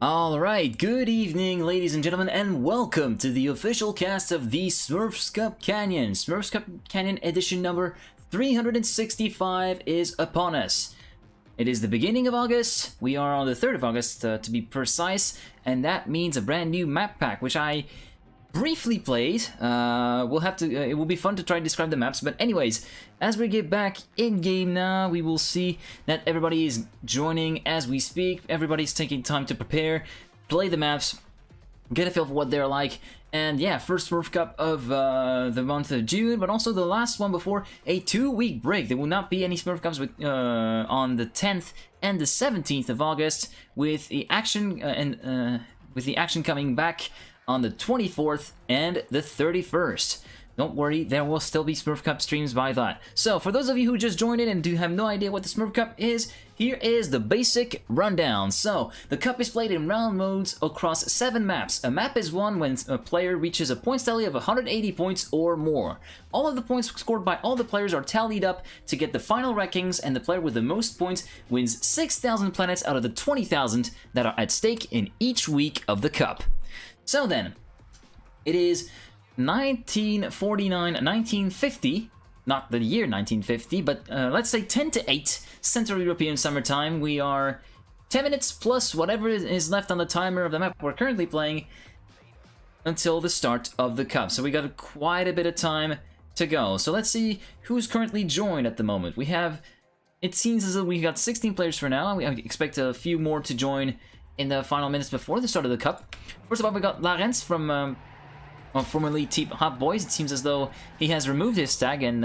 Alright, good evening ladies and gentlemen, and welcome to the official cast of the SmurfsCup Canyon. SmurfsCup Canyon edition number 365 is upon us. It is the beginning of August. We are on the 3rd of August to be precise, and that means a brand new map pack, which I briefly played. We'll have to. It will be fun to try to describe the maps. But anyways, as we get back in game now, we will see that everybody is joining as we speak. Everybody's taking time to prepare, play the maps, get a feel for what they're like. And yeah, first Smurf Cup of the month of June, but also the last one before a 2-week break. There will not be any Smurf Cups on the 10th and the 17th of August, with the action coming back on the 24th and the 31st. Don't worry, there will still be Smurf Cup streams by that. So, for those of you who just joined in and do have no idea what the Smurf Cup is, here is the basic rundown. So, the Cup is played in round modes across 7 maps. A map is won when a player reaches a points tally of 180 points or more. All of the points scored by all the players are tallied up to get the final rankings, and the player with the most points wins 6,000 planets out of the 20,000 that are at stake in each week of the Cup. So then, it is 1949-1950, not the year 1950, but let's say 10 to 8 Central European summertime. We are 10 minutes plus whatever is left on the timer of the map we're currently playing until the start of the Cup. So we got quite a bit of time to go. So let's see who's currently joined at the moment. We have, it seems as though we got 16 players for now. We expect a few more to join in the final minutes before the start of the Cup. First of all, we got Laurens from formerly Team Hot Boys. It seems as though he has removed his tag and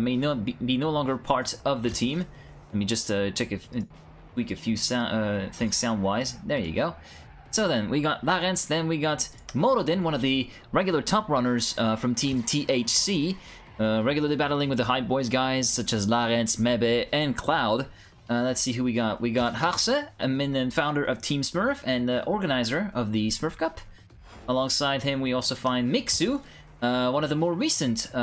may not be no longer part of the team. Let me just check if tweak a few things sound-wise. There you go. So then, we got Laurens, then we got Morodin, one of the regular top runners from Team THC, regularly battling with the Hot Boys guys such as Laurens, Mebe, and Cloud. Let's see who we got. We got Harse, a and founder of Team Smurf and organizer of the Smurf Cup. Alongside him, we also find Mixu, one of the more recent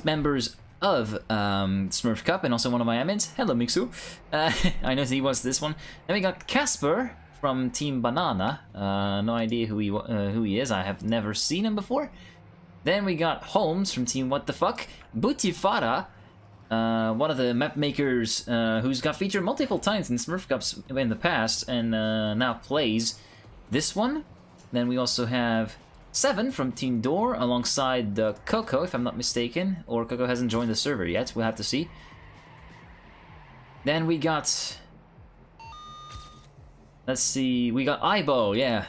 members of Smurf Cup, and also one of my admins. Hello, Mixu. I know he was this one. Then we got Casper from Team Banana. No idea who he is. I have never seen him before. Then we got Holmes from Team What the Fuck. Butifara, one of the map makers who's got featured multiple times in Smurf Cups in the past and now plays this one. Then we also have Seven from Team Door alongside Coco, if I'm not mistaken, or Coco hasn't joined the server yet. We'll have to see. Then we got, let's see, we got Ibo. Yeah,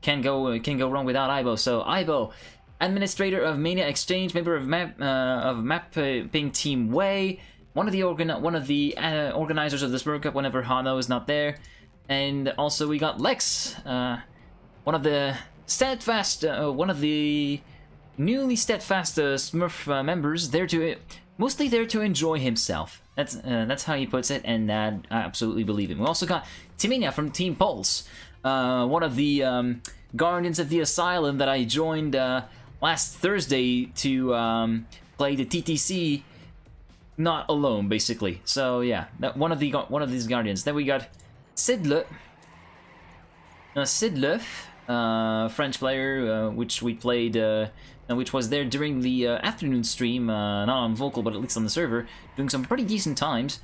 can't go wrong without Ibo. So Ibo, administrator of Mania Exchange, member of mapping Team Way, one of the organizers of the Smurf Cup whenever Hano is not there, and also we got Lex, one of the newly steadfast Smurf members, mostly there to enjoy himself. That's how he puts it, and I absolutely believe him. We also got Timinia from Team Pulse, one of the Guardians of the Asylum that I joined last Thursday to play the TTC, not alone, basically. So yeah, one of these Guardians. Then we got Sidle, French player, which we played, which was there during the afternoon stream, not on vocal, but at least on the server, doing some pretty decent times.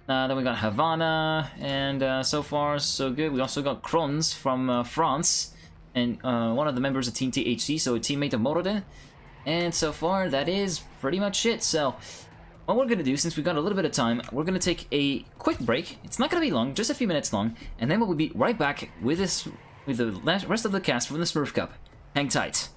Then we got Havana, and so far so good. We also got Krons from France, and one of the members of Team THC, so a teammate of Morodin. And so far, that is pretty much it. So, what we're going to do, since we've got a little bit of time, we're going to take a quick break. It's not going to be long, just a few minutes long, and then we'll be right back with the rest of the cast from the Smurf Cup. Hang tight.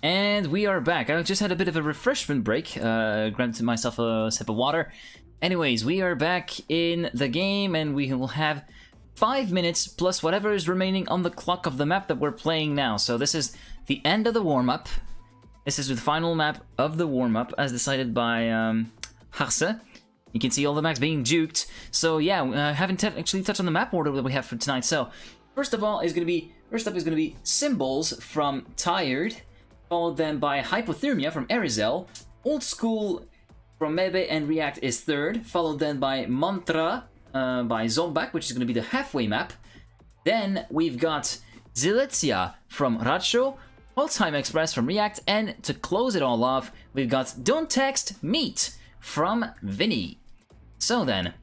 And we are back. I just had a bit of a refreshment break. Granted myself a sip of water. Anyways, we are back in the game, and we will have 5 minutes plus whatever is remaining on the clock of the map that we're playing now. So this is the end of the warm-up. This is the final map of the warm-up, as decided by Harse. You can see all the maps being juked. So yeah, I haven't actually touched on the map order that we have for tonight. So first up is going to be Symbols from Tired, followed then by Hypothermia from Erizel. Old School from Mebe and React is third, followed then by Mantra by Zombak, which is going to be the halfway map. Then we've got Zilezia from Racho, Holzheim Express from React, and to close it all off, we've got Don't Text Meet from Vinny. So then,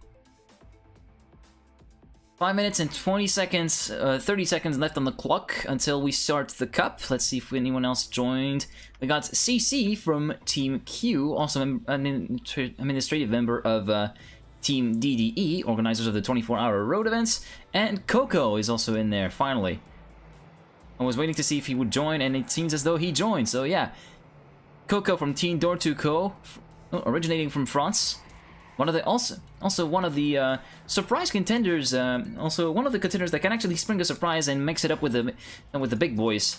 5 minutes and 20 seconds, 30 seconds left on the clock until we start the cup. Let's see if anyone else joined. We got CC from Team Q, also an administrative member of Team DDE, organizers of the 24-hour road events, and Coco is also in there, finally. I was waiting to see if he would join, and it seems as though he joined, so yeah. Coco from Team Door2Co, originating from France. One of the also one of the surprise contenders, also one of the contenders that can actually spring a surprise and mix it up with the big boys.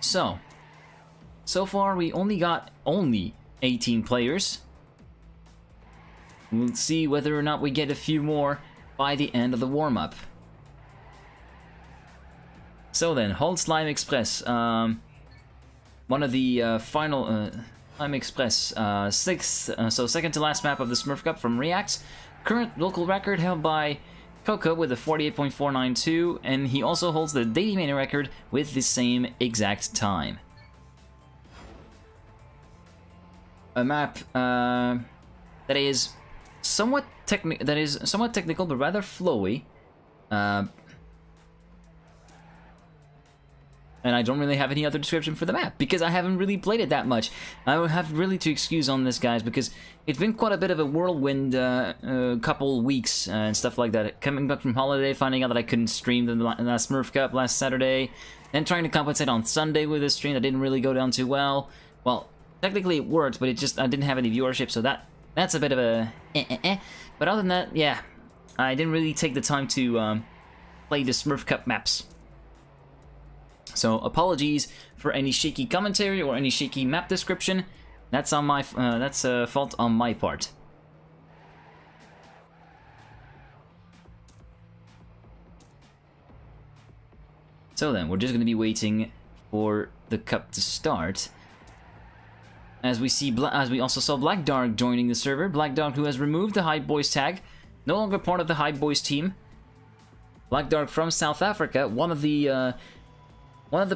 So far we only got 18 players. We'll see whether or not we get a few more by the end of the warm-up. So then, Holzheim Express, one of the final Holzheim Express, sixth, so second to last map of the Smurf Cup from React. Current local record held by Coco with a 48.492, and he also holds the daily main record with the same exact time. A map that is somewhat technical, but rather flowy. And I don't really have any other description for the map, because I haven't really played it that much. I will have really to excuse on this, guys, because it's been quite a bit of a whirlwind couple weeks and stuff like that. Coming back from holiday, finding out that I couldn't stream the last Smurf Cup last Saturday, then trying to compensate on Sunday with a stream that didn't really go down too well. Well, technically it worked, but I didn't have any viewership, so that's a bit of a But other than that, yeah, I didn't really take the time to play the Smurf Cup maps. So apologies for any shaky commentary or any shaky map description. That's on my that's a fault on my part. So then, we're just going to be waiting for the cup to start. As we also saw Black Dog joining the server. Black Dog, who has removed the Hype Boys tag, no longer part of the Hype Boys team. Black Dog from South Africa, one of the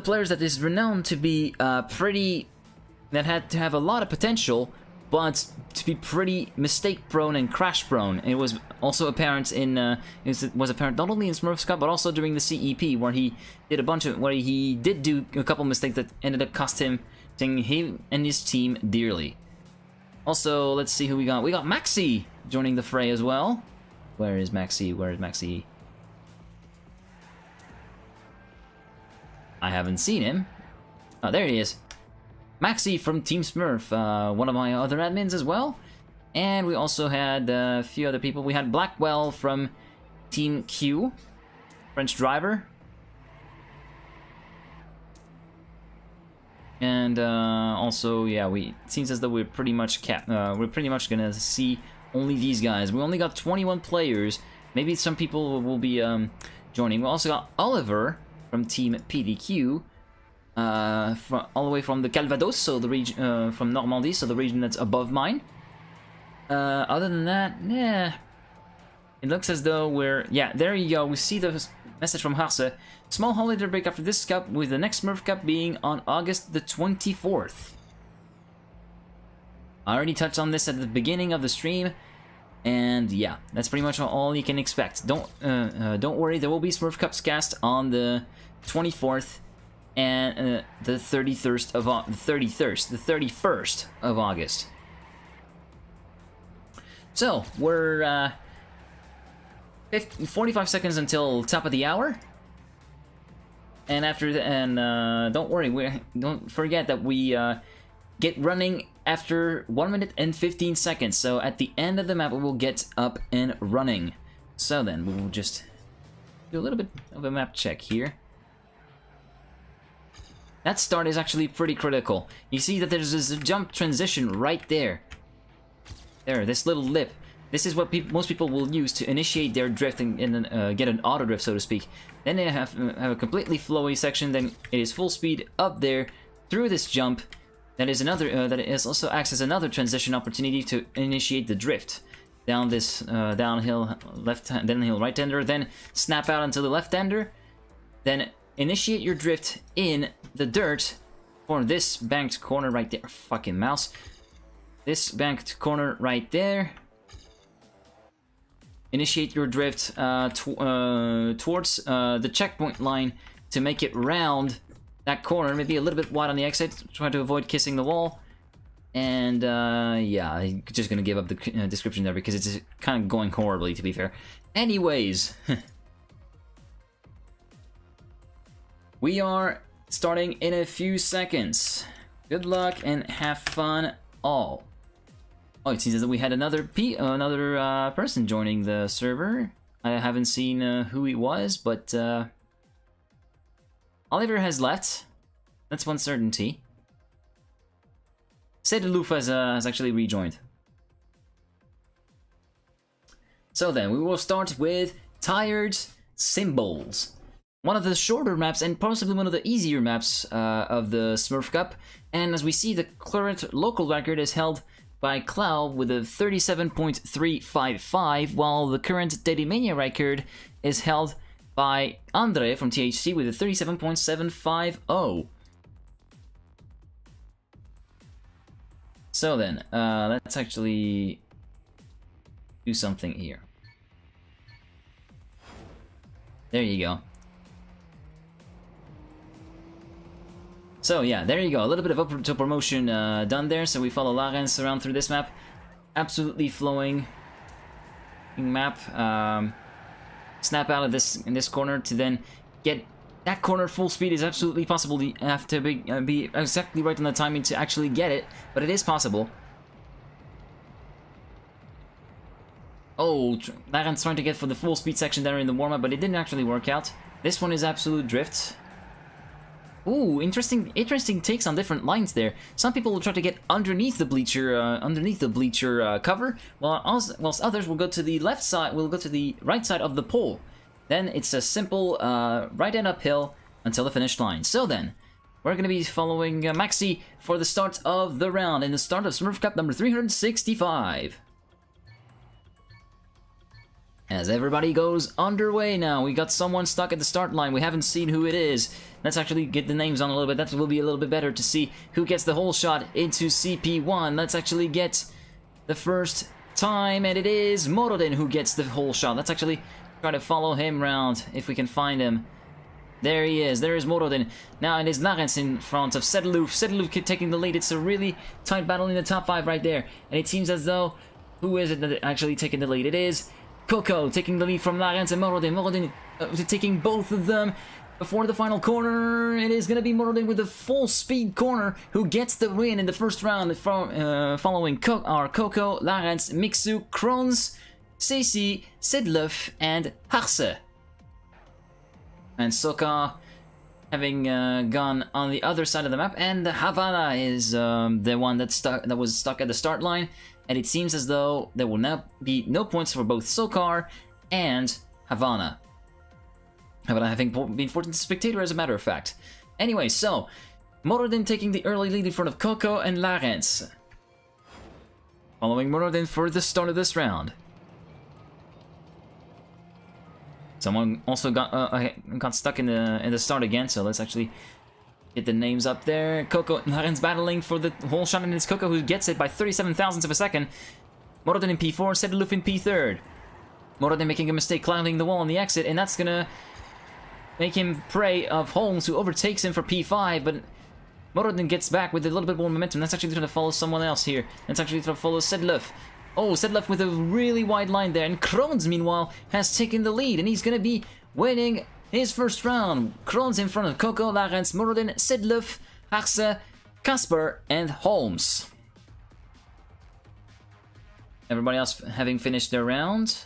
players that is renowned to be that had to have a lot of potential, but to be pretty mistake-prone and crash-prone. It was also apparent it was apparent not only in SmurfsCup but also during the CEP, where he did do a couple mistakes that ended up costing him and his team dearly. Also, let's see who we got. We got Maxi joining the fray as well. Where is Maxi? Where is Maxi? I haven't seen him. Oh, there he is. Maxi from Team Smurf, one of my other admins as well. And we also had a few other people. We had Blackwell from Team Q, French driver. And also, yeah, it seems as though we're pretty much gonna see only these guys. We only got 21 players. Maybe some people will be joining. We also got Oliver from Team PDQ, all the way from the Calvados, so the region from Normandy, so the region that's above mine. Other than that, yeah, it looks as though there you go. We see the message from Harse. Small holiday break after this cup, with the next Smurf Cup being on August the 24th. I already touched on this at the beginning of the stream. And yeah, that's pretty much all you can expect. Don't worry, there will be Smurf Cups cast on the 24th and the 31st of August. So we're 45 seconds until top of the hour. And after the, don't worry, don't forget that we get running after 1 minute and 15 seconds. So at the end of the map, we will get up and running. So then we will just do a little bit of a map check here. That start is actually pretty critical. You see that there's this jump transition right there. There, this little lip. This is what most people will use to initiate their drifting and get an auto drift, so to speak. Then they have a completely flowy section. Then it is full speed up there through this jump. That is another. That is also acts as another transition opportunity to initiate the drift down this downhill downhill right-hander. Then snap out into the left-hander. Then initiate your drift in the dirt for this banked corner right there. Fucking mouse. This banked corner right there. Initiate your drift towards the checkpoint line to make it round that corner. Maybe a little bit wide on the exit. Try to avoid kissing the wall. And yeah, I'm just gonna give up the description there because it's kind of going horribly, to be fair. Anyways. We are starting in a few seconds. Good luck and have fun all. Oh, it seems that we had another person joining the server. I haven't seen who he was, but Oliver has left. That's one certainty. Sedloof has actually rejoined. So then, we will start with Tired Symbols. One of the shorter maps and possibly one of the easier maps of the Smurf Cup. And as we see, the current local record is held by Cloud with a 37.355, while the current Dailymania record is held by Andre from THC with a 37.750. So then, let's actually do something here. There you go. So yeah, there you go, a little bit of up to promotion done there. So we follow Laurens around through this map. Absolutely flowing map. Snap out of this in this corner to then get that corner full speed is absolutely possible. You have to be exactly right on the timing to actually get it, but it is possible. Oh, Laurens trying to get for the full speed section there in the warm-up, but it didn't actually work out. This one is absolute drift. Ooh, interesting takes on different lines there. Some people will try to get underneath the bleacher cover, whilst others will go to the left side. Will go to the right side of the pole. Then it's a simple right and uphill until the finish line. So then, we're going to be following Maxi for the start of the round in the start of Smurf Cup number 365. As everybody goes underway now, we got someone stuck at the start line. We haven't seen who it is. Let's actually get the names on a little bit. That will be a little bit better to see who gets the whole shot into CP1. Let's actually get the first time, and it is Morodin who gets the whole shot. Let's actually try to follow him around if we can find him. There he is. There is Morodin. Now it is Laurens in front of Sedloof. Sedloof taking the lead. It's a really tight battle in the top 5 right there. And it seems as though, who is it that actually taking the lead? It is Coco taking the lead from Laurens and Morodin. Morodin taking both of them before the final corner. It is going to be Morodin with the full speed corner who gets the win in the first round following Coco, Laurens, Mixu, Kroons, Ceci, Sedloof, and Harse. And Soka having gone on the other side of the map, and Havana is the one that was stuck at the start line. And it seems as though there will now be no points for both Sokar and Havana. Havana having been forced into spectator, as a matter of fact. Anyway, so Morodin taking the early lead in front of Coco and Laurens. Following Morodin for the start of this round. Someone also got stuck in the start again, so let's actually get the names up there. Coco and Laurens battling for the whole shot, and it's Coco who gets it by 37 thousandths of a second. Morodin in P4, Sedloof in P3rd. Morodin making a mistake, climbing the wall on the exit, and that's gonna make him prey of Holmes, who overtakes him for P5, but Morodin gets back with a little bit more momentum. That's actually trying to follow someone else here. That's actually trying to follow Sedloof. Oh, Sedloof with a really wide line there, and Kroons, meanwhile, has taken the lead, and he's gonna be winning his first round. Kroon's in front of Coco, Larens, Morodin, Sidluf, Haxe, Casper, and Holmes. Everybody else having finished their round.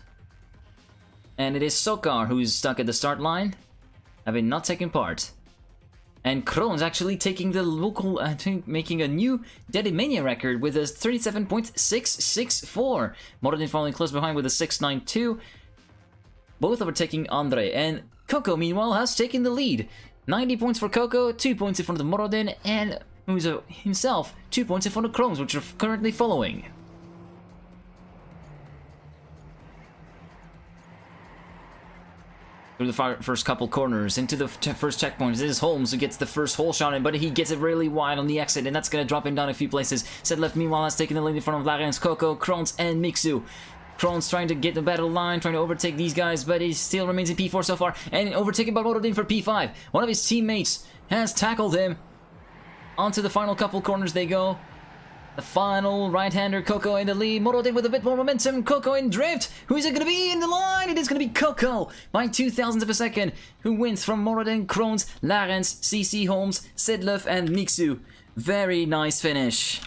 And it is Sokar who's stuck at the start line, having not taken part. And Kroon's actually taking the local, making a new Dedimania record with a 37.664. Morodin following close behind with a 692. Both overtaking Andre. And Coco, meanwhile, has taken the lead. 90 points for Coco, 2 points in front of Morodin, and who's himself 2 points in front of Kroon's, which are currently following. Through the first couple corners, into the first checkpoint. This is Holmes who gets the first hole shot in, but he gets it really wide on the exit, and that's going to drop him down a few places. Sedlef, meanwhile, has taken the lead in front of Larens, Coco, Kroons, and Mixu. Kroons trying to get the battle line, trying to overtake these guys, but he still remains in P4 so far, and overtaken by Morodin for P5. One of his teammates has tackled him. Onto the final couple corners they go. The final right-hander, Coco in the lead. Morodin with a bit more momentum. Coco in drift. Who is it going to be in the line? It is going to be Coco by 0.02 of a second, who wins from Morodin, Kroons, Larens, CC, Holmes, Sidluf, and Mixu. Very nice finish.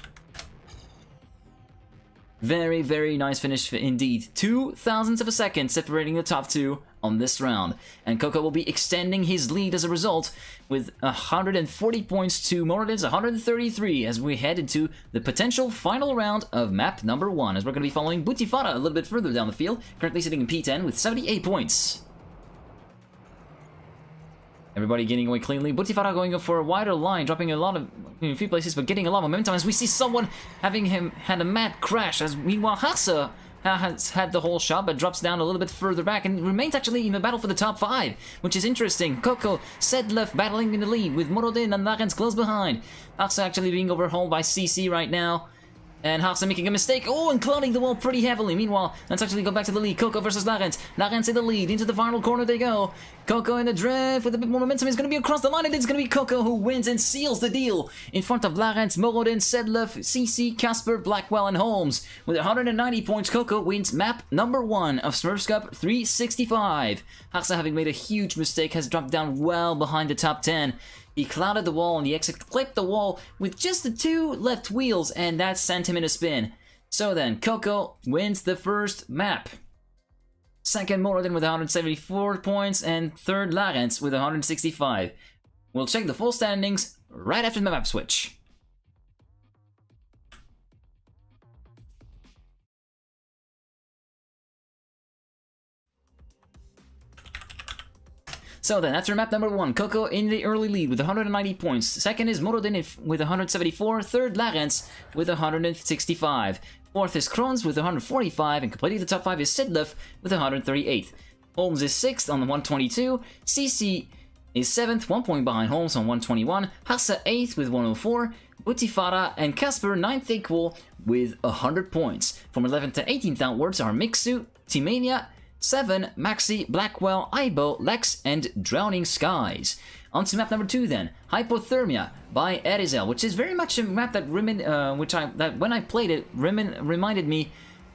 Very, very nice finish indeed. 0.02 of a second separating the top two on this round. And Coco will be extending his lead as a result with 140 points to Morodin's 133 as we head into the potential final round of map number 1, as we're going to be following Butifara a little bit further down the field, currently sitting in P10 with 78 points. Everybody getting away cleanly. Butifara going up for a wider line, dropping a few places, but getting a lot of momentum as we see someone having had a mad crash, as meanwhile Hasse has had the whole shot, but drops down a little bit further back and remains actually in the battle for the top 5, which is interesting. Coco, Sedlef battling in the lead with Morodin and Larens close behind. Hasse actually being overhauled by CC right now. And Hasse making a mistake. Oh, and clouding the wall pretty heavily. Meanwhile, let's actually go back to the lead. Coco versus Larens. Larens in the lead. Into the final corner they go. Coco in the drift with a bit more momentum. Is going to be across the line. And it's going to be Coco who wins and seals the deal. In front of Larens, Morodin, Sedlef, CC, Casper, Blackwell, and Holmes. With 190 points, Coco wins map number 1 of SmurfsCup 365. Hasse, having made a huge mistake, has dropped down well behind the top 10. He clouded the wall on the exit, clipped the wall with just the 2 left wheels, and that sent him in a spin. So then, Coco wins the first map. Second, Morodin with 174 points, and third, Larens with 165. We'll check the full standings right after the map switch. So then, after map number 1, Coco in the early lead with 190 points. Second is Morodin with 174. Third, Larens with 165. Fourth is Kroons with 145. And completing the top 5 is Sidlef with 138. Holmes is 6th on 122. CC is 7th, 1 point behind Holmes on 121. Hasse 8th with 104. Butifara and Casper 9th equal with 100 points. From 11th to 18th outwards are Mixu, Timania, 7, Maxi, Blackwell, Aibo, Lex, and Drowning Skies. On to map number 2 then, Hypothermia by Erizel, which is very much a map that when I played it, reminded me,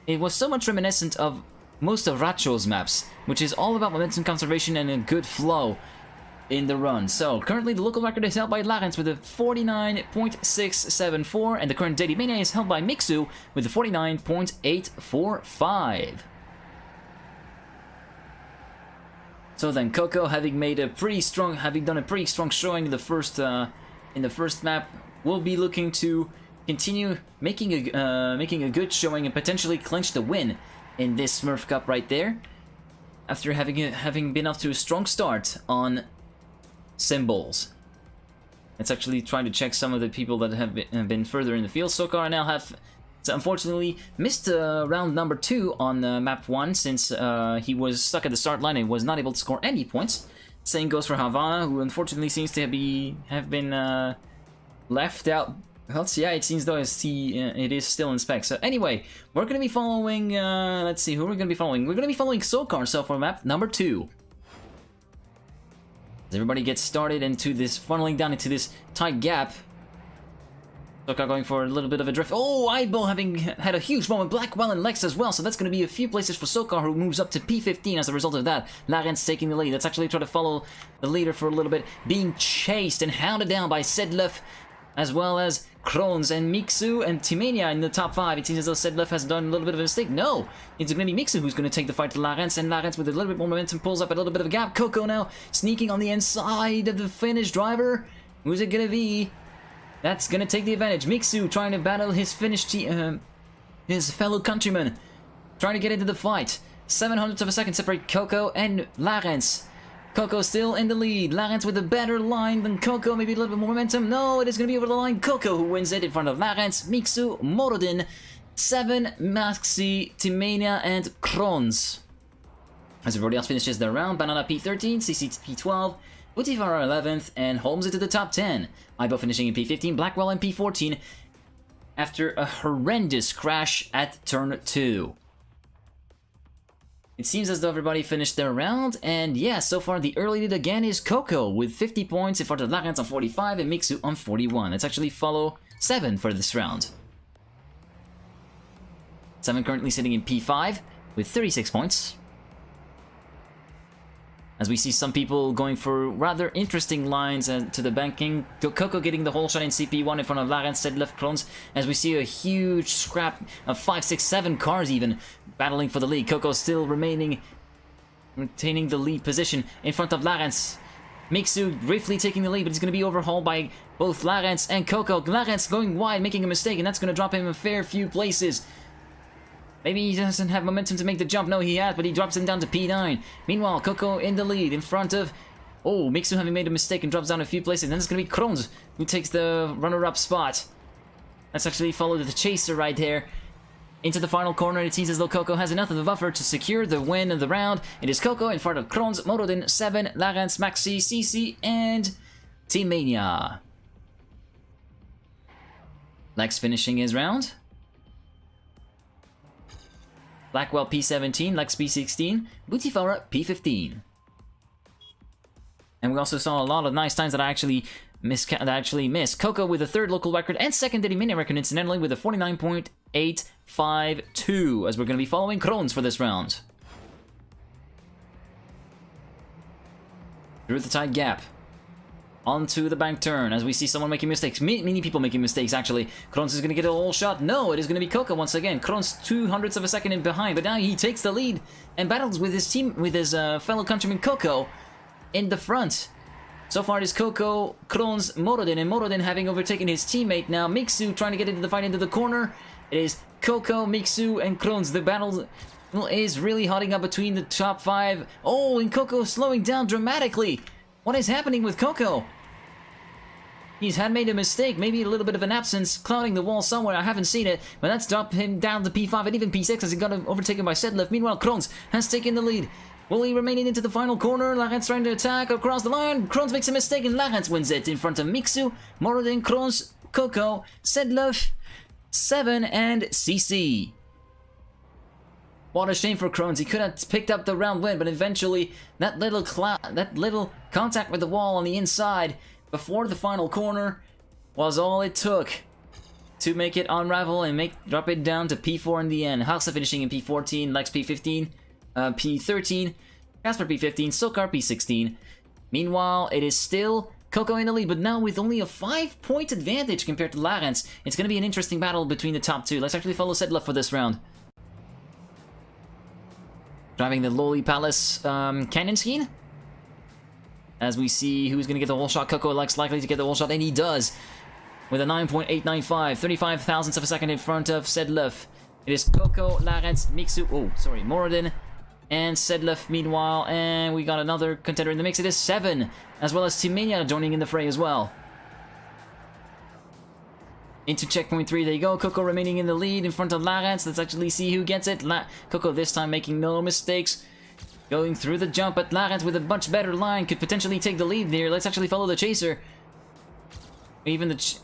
it was so much reminiscent of most of Racho's maps, which is all about momentum conservation and a good flow in the run. So currently the local record is held by Larens with a 49.674, and the current Dedimania is held by Mixu with a 49.845. So then, Coco, having done a pretty strong showing in the first map, will be looking to continue making a good showing and potentially clinch the win in this Smurf Cup right there. After having been off to a strong start on symbols. Let's actually try to check some of the people that have been further in the field. Sokar now have unfortunately missed round number 2 on map 1 since he was stuck at the start line and was not able to score any points. Same goes for Havana, who unfortunately seems to have been left out. Well, yeah, it seems though it is still in spec. So anyway, we're going to be following, let's see, who are we going to be following? We're going to be following Sokar, so for map number 2. As everybody gets started into this, funneling down into this tight gap. Soka going for a little bit of a drift. Oh, Aibo having had a huge moment. Blackwell and Lex as well. So that's going to be a few places for Soka, who moves up to P15 as a result of that. Larens taking the lead. Let's actually try to follow the leader for a little bit. Being chased and hounded down by Sedlef, as well as Krones and Mixu and Timenia in the top 5. It seems as though Sedlef has done a little bit of a mistake. No, it's going to be Mixu who's going to take the fight to Larens, and Larens with a little bit more momentum pulls up a little bit of a gap. Coco now sneaking on the inside of the Finnish driver. Who's it going to be? That's going to take the advantage. Mixu trying to battle his Finnish his fellow countryman, trying to get into the fight. 700ths of a second separate Coco and Larens. Coco still in the lead. Larens with a better line than Coco. Maybe a little bit more momentum. No, it is going to be over the line. Coco who wins it in front of Larens, Mixu, Morodin, 7, Maxi, Timenia, and Krones. As everybody else finishes their round, Banana P13, CC P12, Butifara 11th, and Holmes into the top 10. Aibo finishing in P15, Blackwell in P14 after a horrendous crash at turn 2. It seems as though everybody finished their round, and yeah, so far the early lead again is Coco with 50 points in front of Larens on 45 and Mixu on 41. Let's actually follow 7 for this round. 7 currently sitting in P5 with 36 points. As we see some people going for rather interesting lines to the banking. Coco getting the whole shot in CP1 in front of Larens, Sedlef, Krones. As we see a huge scrap of 5, 6, 7 cars even battling for the lead. Coco still retaining the lead position in front of Larens. Mixu briefly taking the lead, but he's going to be overhauled by both Larens and Coco. Larens going wide, making a mistake, and that's going to drop him a fair few places. Maybe he doesn't have momentum to make the jump. No, he has, but he drops him down to P9. Meanwhile, Coco in the lead in front of... Oh, Mixu having made a mistake and drops down a few places. Then it's going to be Krones who takes the runner-up spot. Let's actually follow the chaser right there into the final corner. It seems as though Coco has enough of a buffer to secure the win of the round. It is Coco in front of Krones, Morodin, 7, Larens, Maxi, CC, and Team Mania. Lex finishing his round. Blackwell P17, Lex P16, Butifara P15. And we also saw a lot of nice times that I actually missed. Coco with a 3rd local record and 2nd Diddy Mini record, incidentally, with a 49.852, as we're going to be following Krones for this round. Through the tight gap. Onto the bank turn, as we see someone making mistakes. Many people making mistakes, actually. Krones is going to get a whole shot. No, it is going to be Coco once again. Krones 200ths of a second in behind, but now he takes the lead and battles with his team, with his fellow countryman Coco in the front. So far it is Coco, Krones, Morodin, and Morodin having overtaken his teammate now. Mixu trying to get into the fight into the corner. It is Coco, Mixu, and Krones. The battle is really hotting up between the top 5. Oh, and Coco slowing down dramatically. What is happening with Coco? He's made a mistake, maybe a little bit of an absence, clouding the wall somewhere. I haven't seen it, but that's dropped him down to P5 and even P6 as he got overtaken by Sedlef. Meanwhile, Krones has taken the lead. Will he remain into the final corner? Larens trying to attack across the line. Krones makes a mistake and Larens wins it in front of Mixu, Morodin, Krones, Coco, Sedlef, 7, and CC. What a shame for Krones. He could have picked up the round win, but eventually that little contact with the wall on the inside before the final corner was all it took to make it unravel and drop it down to P4 in the end. Halsa finishing in P14, Lex P15, P13, Casper P15, Sokar P16. Meanwhile, it is still Coco in the lead, but now with only a 5-point advantage compared to Larens. It's going to be an interesting battle between the top 2. Let's actually follow Sedlef for this round. Driving the Loli Palace canyon scheme. As we see who's going to get the whole shot. Coco looks likely to get the whole shot, and he does. With a 9.895, 35 thousandths of a second in front of Sedlef. It is Coco, Larens, Mixu, Morodin, and Sedlef meanwhile. And we got another contender in the mix. It is 7, as well as Timenia joining in the fray as well. Into checkpoint 3, there you go. Coco remaining in the lead in front of Larens. Let's actually see who gets it. Coco this time making no mistakes. Going through the jump, but Larens with a much better line could potentially take the lead there. Let's actually follow the chaser. Even the...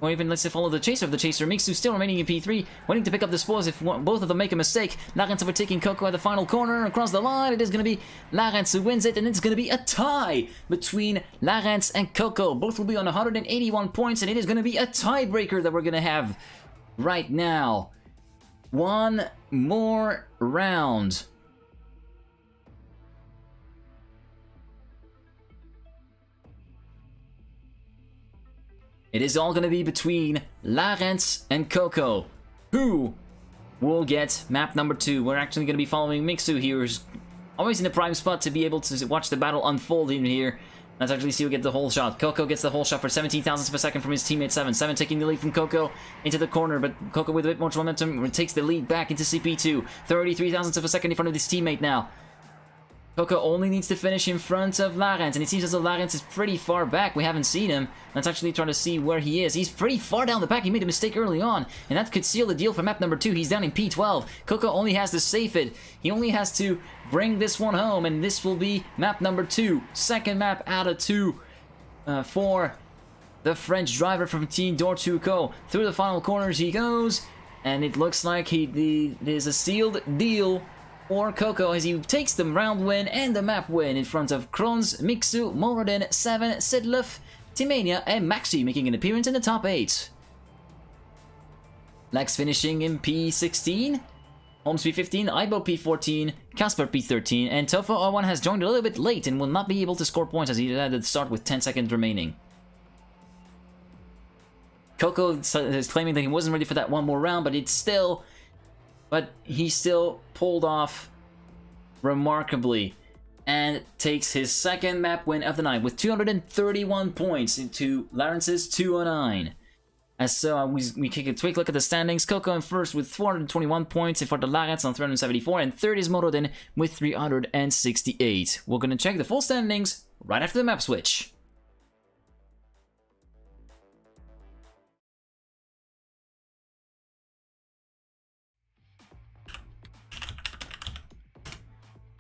Or even, let's say, follow the chaser of the chaser. Mixu still remaining in P3, waiting to pick up the spoils if both of them make a mistake. Larens overtaking Coco at the final corner. Across the line, it is going to be Larens who wins it, and it's going to be a tie between Larens and Coco. Both will be on 181 points, and it is going to be a tiebreaker that we're going to have right now. One more round. It is all going to be between Larens and Coco. Who will get map number 2? We're actually going to be following Mixu here, who's always in the prime spot to be able to watch the battle unfold in here. Let's actually see who gets the whole shot. Coco gets the whole shot for 17 thousandths of a second from his teammate 7. 7 taking the lead from Coco into the corner, but Coco with a bit more momentum takes the lead back into CP2. 33 thousandths of a second in front of his teammate now. Coco only needs to finish in front of Larens, and it seems as though Larens is pretty far back. We haven't seen him. Let's actually try to see where he is. He's pretty far down the back. He made a mistake early on, and that could seal the deal for map number 2. He's down in P12. Coco only has to safe it. He only has to bring this one home, and this will be map number 2. Second map out of 2 for the French driver from Team Dortuco. Through the final corners he goes, and it looks like there's a sealed deal for Coco as he takes the round win and the map win in front of Kroons, Mixu, Moradin, 7, Sidluf, Timania, and Maxi making an appearance in the top 8. Lex finishing in P16, Holmes P15, Ibo P14, Casper P13, and Tofo R1 has joined a little bit late and will not be able to score points as he had to start with 10 seconds remaining. Coco is claiming that he wasn't ready for that one more round, but he still pulled off remarkably and takes his second map win of the night with 231 points into Larens's 209. As so, we take a quick look at the standings. Coco in first with 421 points in front of Larens on 374, and third is Morodin with 368. We're going to check the full standings right after the map switch.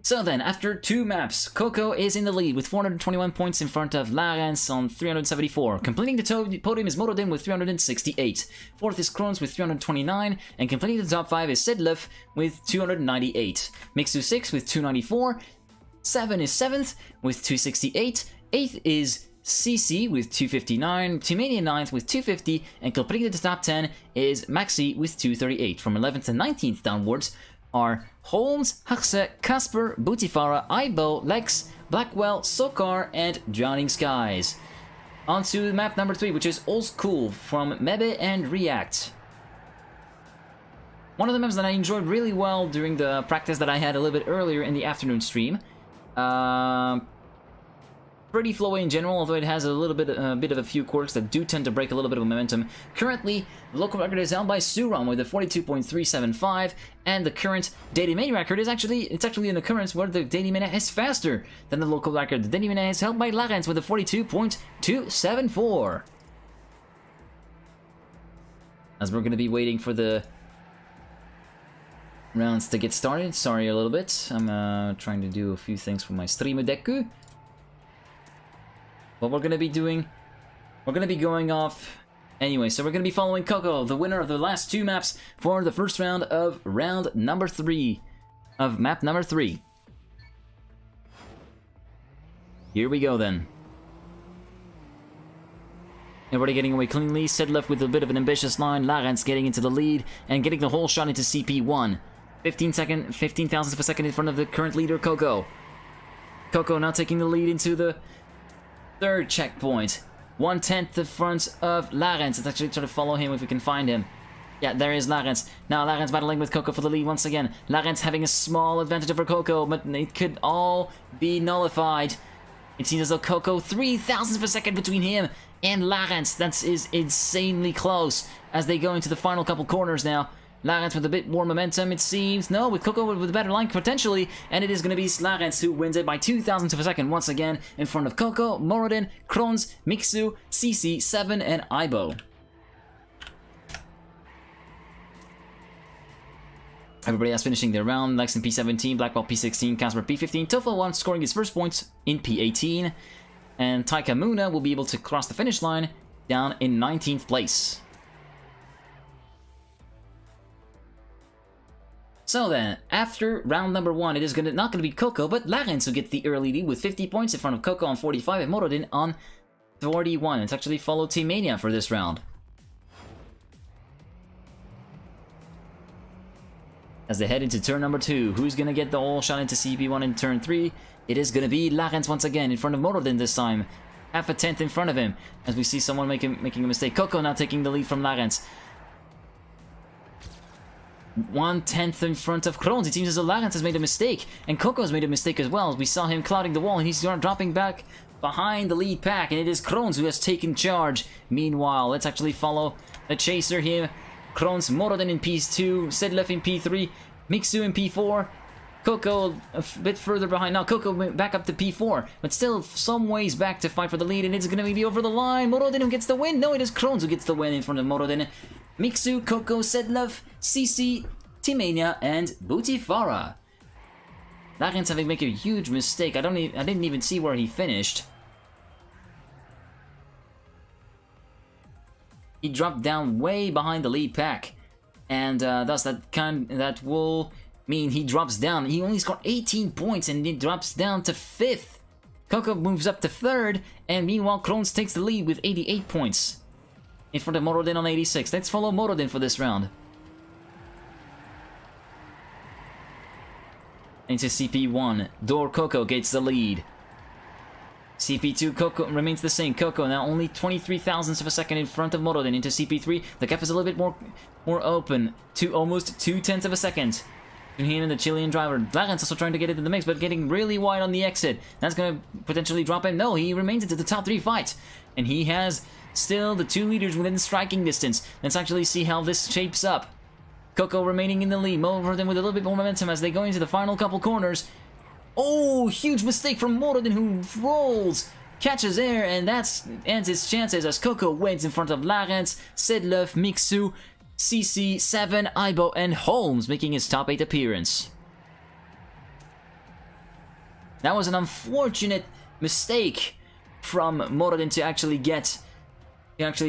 So then, after 2 maps, Coco is in the lead with 421 points in front of Larens on 374. Completing the podium is Morodin with 368. Fourth is Kroons with 329, and completing the top 5 is Sidlef with 298. Mixu 6 with 294. 7 is 7th with 268. 8th is CC with 259, Timania 9th with 250, and completing the top 10 is Maxi with 238. From 11th to 19th downwards are Holmes, Haxe, Casper, Butifara, Ibo, Lex, Blackwell, Sokar, and Drowning Skies. On to map number 3, which is Old School from Mebe and React. One of the maps that I enjoyed really well during the practice that I had a little bit earlier in the afternoon stream. Pretty flowy in general, although it has a bit of a few quirks that do tend to break a little bit of momentum. Currently, the local record is held by Suram with a 42.375, and the current Daily Mania record is actually an occurrence where the Daily Mania is faster than the local record. The Daily Mania is held by Larens with a 42.274. As we're going to be waiting for the rounds to get started. Sorry a little bit. I'm trying to do a few things for my stream deku. What we're going to be doing, we're going to be going off anyway, so we're going to be following Coco, the winner of the last 2 maps for the first round of round number 3 of map number 3. Here we go then. Everybody getting away cleanly, Sidlef with a bit of an ambitious line, Larens getting into the lead and getting the whole shot into CP1. 15 thousandths of a second in front of the current leader, Coco. Coco now taking the lead into the 3rd checkpoint. 1/10 the front of Larens. Let's actually try to follow him if we can find him. Yeah, there is Larens. Now Larens battling with Coco for the lead once again. Larens having a small advantage over Coco, but it could all be nullified. It seems as though Coco 3 thousandths of a second between him and Larens. That is insanely close as they go into the final couple corners now. Larens with a bit more momentum, it seems. No, with Coco with a better line, potentially. And it is going to be Larens who wins it by 2 thousandths of a second once again in front of Coco, Morodin, Kroons, Mixu, CC, 7, and Ibo. Everybody else finishing their round. Lex in P17, Blackwell P16, Casper P15, Tofo 1 scoring his first points in P18. And Taika Muna will be able to cross the finish line down in 19th place. So then, after round number 1, it is not going to be Coco, but Larens who gets the early lead with 50 points in front of Coco on 45 and Morodin on 41. It's actually followed Team Mania for this round. As they head into turn number 2, who's going to get the all shot into CP1 in turn 3? It is going to be Larens once again in front of Morodin this time. Half a tenth in front of him, as we see someone making a mistake. Coco now taking the lead from Larens. 1/10 in front of Kroons. It seems as though Larens has made a mistake, and Coco has made a mistake as well. We saw him clouding the wall, and he's dropping back behind the lead pack, and it is Kroons who has taken charge. Meanwhile, let's actually follow the chaser here. Kroons, Morodin in P2, Sedlev in P3, Mixu in P4, Coco a bit further behind. Now Coco went back up to P4, but still some ways back to fight for the lead, and it's going to be over the line. Morodin who gets the win. No, it is Kroons who gets the win in front of Morodin. Mixu, Coco, Sedlev, CC, Timania, and Bootifara. Larens having made a huge mistake. I didn't even see where he finished. He dropped down way behind the lead pack, and thus that will mean he drops down. He only scored 18 points, and he drops down to 5th. Coco moves up to 3rd, and meanwhile Kroons takes the lead with 88 points in front of Morodin on 86. Let's follow Morodin for this round. Into CP1, Door Coco gets the lead. CP2, Coco remains the same. Coco now only 23 thousandths of a second in front of Morodin. Into CP3, the gap is a little bit more open, to almost 2/10 of a second between him and the Chilean driver. Larens also trying to get into the mix, but getting really wide on the exit. That's going to potentially drop him. No, he remains into the top 3 fight, and he has still the 2 leaders within striking distance. Let's actually see how this shapes up. Coco remaining in the lead. Morodin with a little bit more momentum as they go into the final couple corners. Oh, huge mistake from Morodin, who rolls, catches air, and that ends his chances as Coco wins in front of Larens, Sedlev, Mixu, CC, 7, Aibo, and Holmes, making his top 8 appearance. That was an unfortunate mistake from Morodin to actually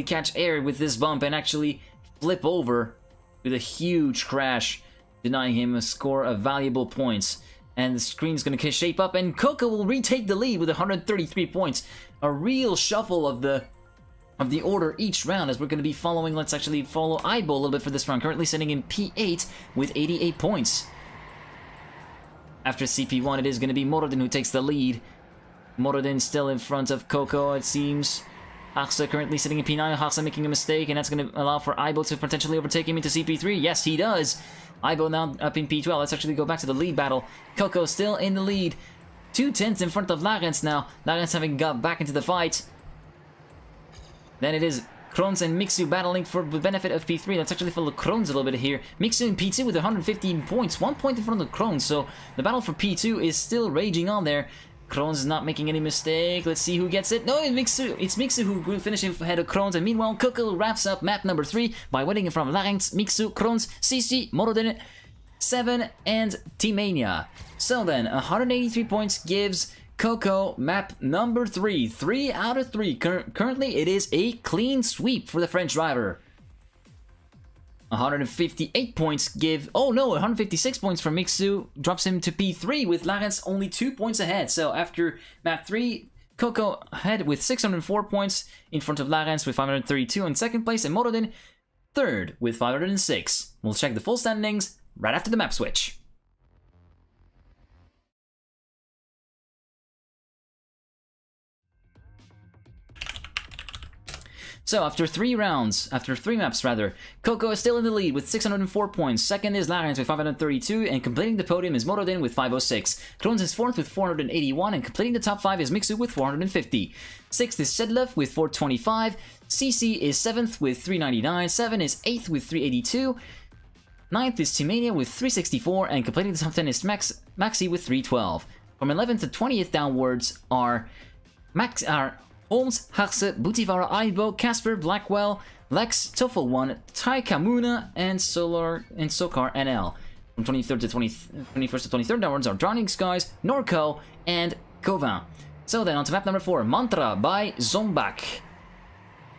catch air with this bump and actually flip over with a huge crash, denying him a score of valuable points. And the screen's going to shape up, and Coco will retake the lead with 133 points. A real shuffle of the order each round, as we're going to be following. Let's actually follow Aibo a little bit for this round, currently sitting in P8 with 88 points. After CP1, it is going to be Morodin who takes the lead. Morodin still in front of Coco, it seems. Haxa currently sitting in P9. Haxa making a mistake, and that's going to allow for Aibo to potentially overtake him into CP3. Yes, he does. Aibo now up in P12. Let's actually go back to the lead battle. Coco still in the lead. 2/10 in front of Larens now. Larens having got back into the fight. Then it is Kroons and Mixu battling for the benefit of P3. Let's actually follow Kroons a little bit here. Mixu in P2 with 115 points. 1 point in front of Kroons. So the battle for P2 is still raging on there. Kroons is not making any mistake. Let's see who gets it. No, it's Mixu who finishing ahead of Kroons. And meanwhile, Coco wraps up map number 3 by winning from Larens, Mixu, Kroons, CC, Morodin, 7, and Timania. So then, 183 points gives Coco map number 3. 3 out of 3. Currently, it is a clean sweep for the French driver. 158 points give... Oh no, 156 points from Mixu drops him to P3 with Larens only 2 points ahead. So after map 3, Coco ahead with 604 points in front of Larens with 532 in second place, and Morodin third with 506. We'll check the full standings right after the map switch. So after 3 maps rather, Coco is still in the lead with 604 points. Second is Larens with 532, and completing the podium is Morodin with 506. Kroons is 4th with 481, and completing the top 5 is Mixu with 450. 6th is Sedlev with 425. CC is 7th with 399. 7 is 8th with 382. 9th is Timania with 364, and completing the top 10 is Maxi with 312. From 11th to 20th downwards are Holmes, Haxe, Bootifara, Aibo, Casper, Blackwell, Lex, Toffel1, Tai Kamuna, and Sokar NL. From 23rd to 21st to 23rd downwards are Drowning Skies, Norco, and Covin. So then on to map number 4, Mantra by Zombak.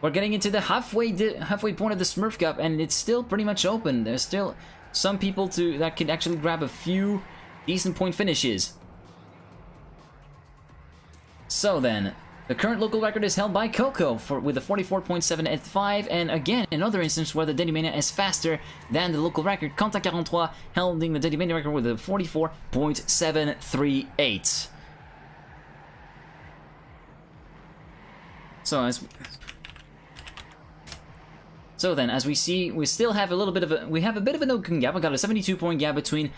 we're getting into the halfway point of the Smurf Cup, and it's still pretty much open. There's still some people that can actually grab a few decent point finishes. So then, the current local record is held by Coco with a 44.7 at 5, and again, another instance where the Dailymania is faster than the local record. Conta 43 holding the Dailymania record with a 44.738. So then, as we see, we still have a bit of an open gap. We got a 72-point gap between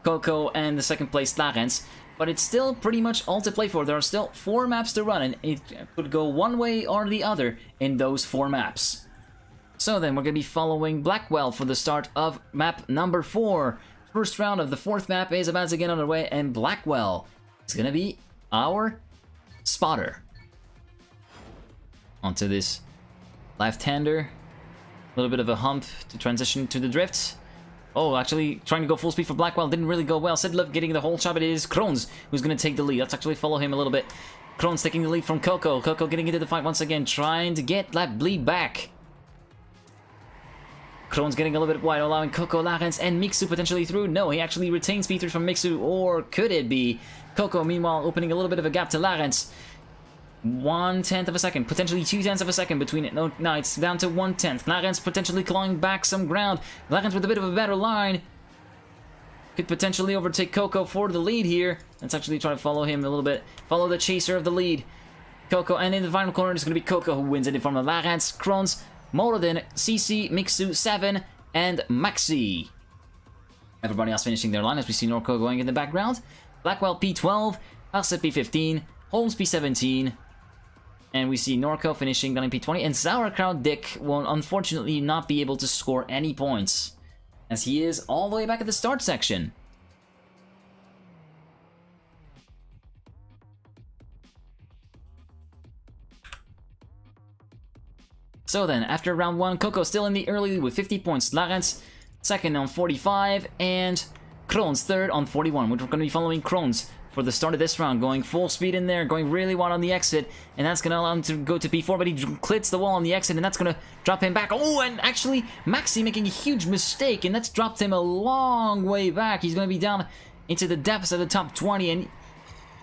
Coco and the second place Larens, but it's still pretty much all to play for. There are still 4 maps to run, and it could go one way or the other in those 4 maps. So then, we're going to be following Blackwell for the start of map number 4. First round of the 4th map is about to get underway, and Blackwell is going to be our spotter. Onto this left-hander. A little bit of a hump to transition to the drifts. Oh, actually trying to go full speed for Blackwell didn't really go well. Sidlov getting the whole shot, but it is Kroons who's going to take the lead. Let's actually follow him a little bit. Kroons taking the lead from Coco. Coco getting into the fight once again, trying to get that bleed back. Kroons getting a little bit wide, allowing Coco, Larens, and Mixu potentially through. No, he actually retains P3 from Mixu, or could it be? Coco, meanwhile, opening a little bit of a gap to Larens. 1/10 of a second, potentially 2/10 of a second between it. No, it's down to 1/10. Larens potentially clawing back some ground. Larens with a bit of a better line. Could potentially overtake Coco for the lead here. Let's actually try to follow him a little bit. Follow the chaser of the lead. Coco, and in the final corner, it's going to be Coco who wins it in front of Larens, Kroons, Morodin, CC, Mixu, 7, and Maxi. Everybody else finishing their line as we see Norco going in the background. Blackwell P12, Arset P15, Holmes P17, and we see Norco finishing down in P20, and Sauerkraut Dick will unfortunately not be able to score any points, as he is all the way back at the start section. So then, after round 1, Coco still in the early lead with 50 points, Larens second on 45, and Kroons third on 41, which we're going to be following Kroons for the start of this round, going full speed in there, going really wide on the exit, and that's going to allow him to go to P4, but he clips the wall on the exit, and that's going to drop him back. Oh, and actually, Maxi making a huge mistake, and that's dropped him a long way back. He's going to be down into the depths of the top 20, and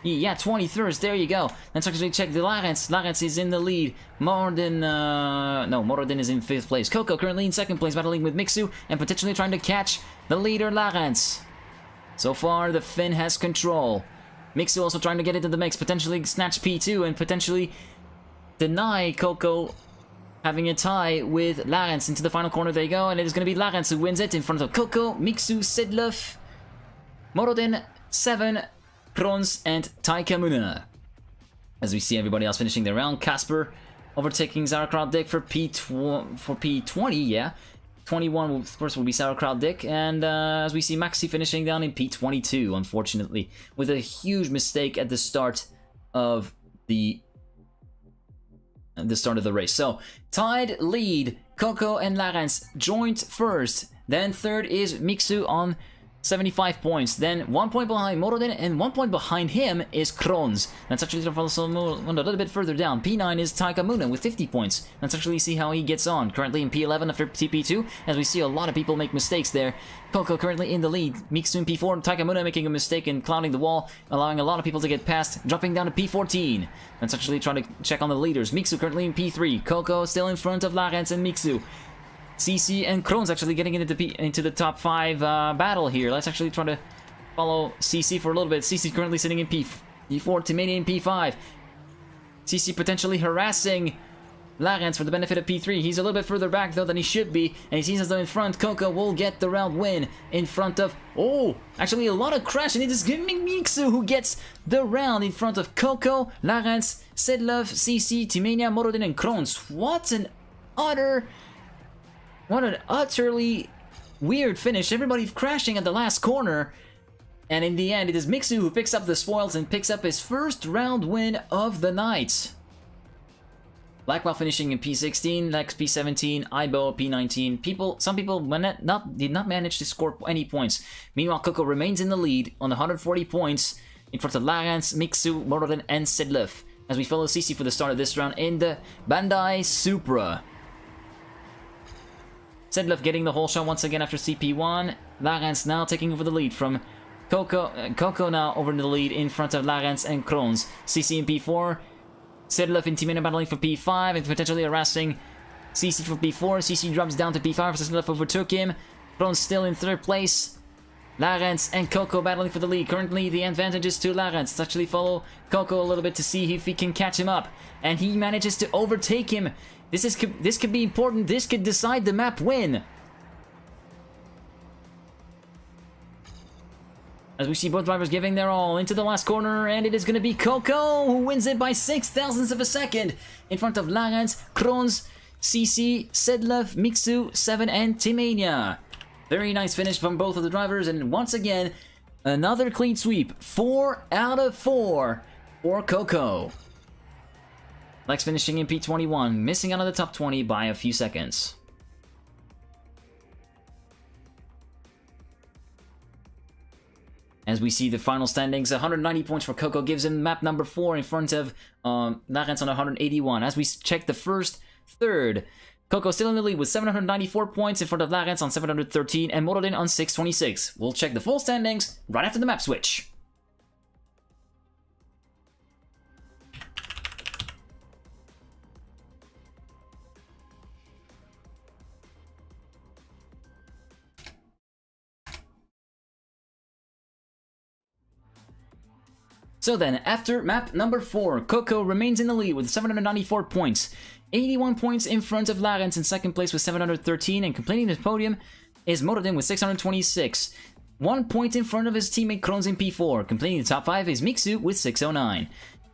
yeah, 23rd, there you go. Let's actually check the Larens. Larens is in the lead. Morodin is in 5th place. Coco currently in 2nd place, battling with Mixu, and potentially trying to catch the leader, Larens. So far, the Finn has control. Mixu also trying to get into the mix, potentially snatch P2 and potentially deny Coco having a tie with Larens. Into the final corner they go, and it is going to be Larens who wins it in front of Coco, Mixu, Sidlov, Morodin, 7, Kroons, and Taika Muna. As we see everybody else finishing their round, Casper overtaking Sauerkraut Dick for P20, yeah. 21, of course, will be Sauerkraut Dick, and as we see Maxi finishing down in P22, unfortunately, with a huge mistake at the start of the race. So, tied lead, Coco and Larens joint first, then third is Mixu on 75 points, then 1 point behind Morodin, and 1 point behind him is Kroons. Let's actually follow a little bit further down. P9 is Taika Muna with 50 points. Let's actually see how he gets on. Currently in P11 after TP2, as we see a lot of people make mistakes there. Coco currently in the lead. Mixu in P4, Taika Muna making a mistake and clouding the wall, allowing a lot of people to get past, dropping down to P14. Let's actually try to check on the leaders. Mixu currently in P3. Coco still in front of Larens and Mixu. CC and Kroons actually getting into the top 5 battle here. Let's actually try to follow CC for a little bit. CC currently sitting in P4, Timania in P5. CC potentially harassing Larens for the benefit of P3. He's a little bit further back though than he should be, and he sees as though in front. Coco will get the round win in front of, actually a lot of crash, and it is Mixu who gets the round in front of Coco, Larens, Sidlov, CC, Timania, Morodin, and Kroons. What an utterly weird finish. Everybody crashing at the last corner. And in the end, it is Mixu who picks up the spoils and picks up his first round win of the night. Blackwell finishing in P16, Lex P17, Ibo P19. Some people did not manage to score any points. Meanwhile, Coco remains in the lead on 140 points in front of Larens, Mixu, Morodin, and Sidlov. as we follow CC for the start of this round in the Bandai Supra. Sedlev getting the whole shot once again after CP1. Larens now taking over the lead from Coco. Coco now over the lead in front of Larens and Kroons. CC in P4. Sedlev and Timena battling for P5 and potentially harassing CC for P4. CC drops down to P5 as Sedlev overtook him. Kroons still in third place. Larens and Coco battling for the lead. Currently, the advantage is to Larens. Let's actually follow Coco a little bit to see if he can catch him up. And he manages to overtake him. This could be important. This could decide the map win. As we see both drivers giving their all into the last corner, and it is going to be Coco who wins it by 0.06 of a second in front of Larens, Kroons, CC, Sedlev, Mixu, 7, and Timania. Very nice finish from both of the drivers, and once again, another clean sweep. 4 out of 4 for Coco. Lex finishing in P21, missing out of the top 20 by a few seconds. As we see the final standings, 190 points for Coco gives him map number 4 in front of Larens on 181. As we check the first third, Coco still in the lead with 794 points in front of Larens on 713 and Morodin on 626. We'll check the full standings right after the map switch. So then, after map number 4, Coco remains in the lead with 794 points. 81 points in front of Larens in second place with 713, and completing the podium is Morodin with 626. 1 point in front of his teammate Kroons in P4. Completing the top 5 is Mixu with 609.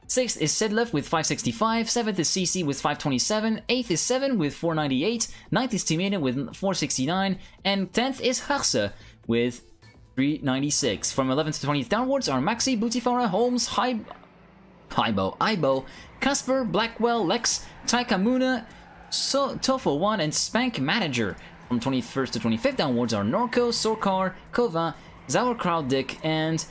6th is Sedlev with 565, 7th is CC with 527, 8th is 7 with 498, 9th is Timena with 469, and 10th is Harse with 396. From 11th to 20th downwards are Maxi, Butifara, Holmes, Ibo, Casper, Blackwell, Lex, Taikamuna, Tofo1, and Spank Manager. From 21st to 25th downwards are Norco, Sorkar, Kova, Sauerkraut and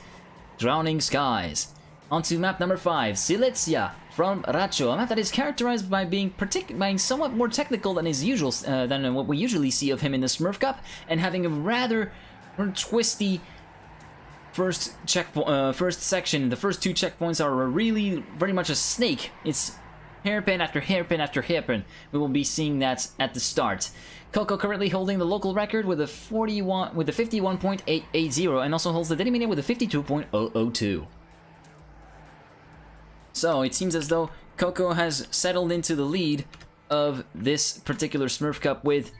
Drowning Skies. On to map number 5, Silesia from Racho, a map that is characterized by being somewhat more technical than is usual, than what we usually see of him in the Smurf Cup, and having a rather twisty first section. The first 2 checkpoints are really very much a snake. It's hairpin after hairpin after hairpin. We will be seeing that at the start. Coco currently holding the local record with a 51.880 and also holds the Dedimania with a 52.002. So it seems as though Coco has settled into the lead of this particular Smurf Cup with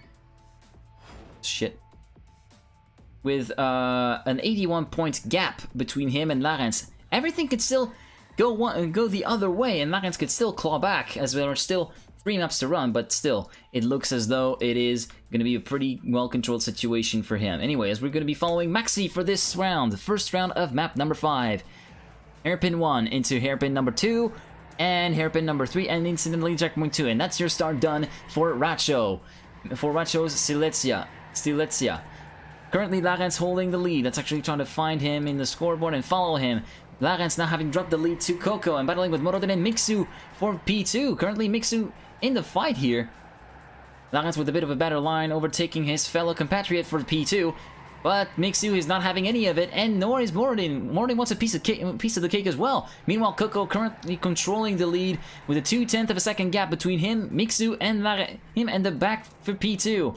an 81 point gap between him and Larens. Everything could still go the other way, and Larens could still claw back, as there are still 3 maps to run, but still, it looks as though it is going to be a pretty well-controlled situation for him. Anyway, as we're going to be following Maxi for this round, the first round of map number 5. Hairpin 1 into hairpin number 2, and hairpin number 3, and incidentally checkpoint 2, and that's your start done for Racho. For Racho's Silesia. Currently, Larens holding the lead. Let's actually try to find him in the scoreboard and follow him. Larens now having dropped the lead to Coco and battling with Morodin and Mixu for P2. Currently, Mixu in the fight here. Larens with a bit of a better line, overtaking his fellow compatriot for P2. But Mixu is not having any of it, and nor is Morodin. Morodin wants a piece of the cake as well. Meanwhile, Coco currently controlling the lead with a 0.2 of a second gap between him, Mixu, and him and the back for P2.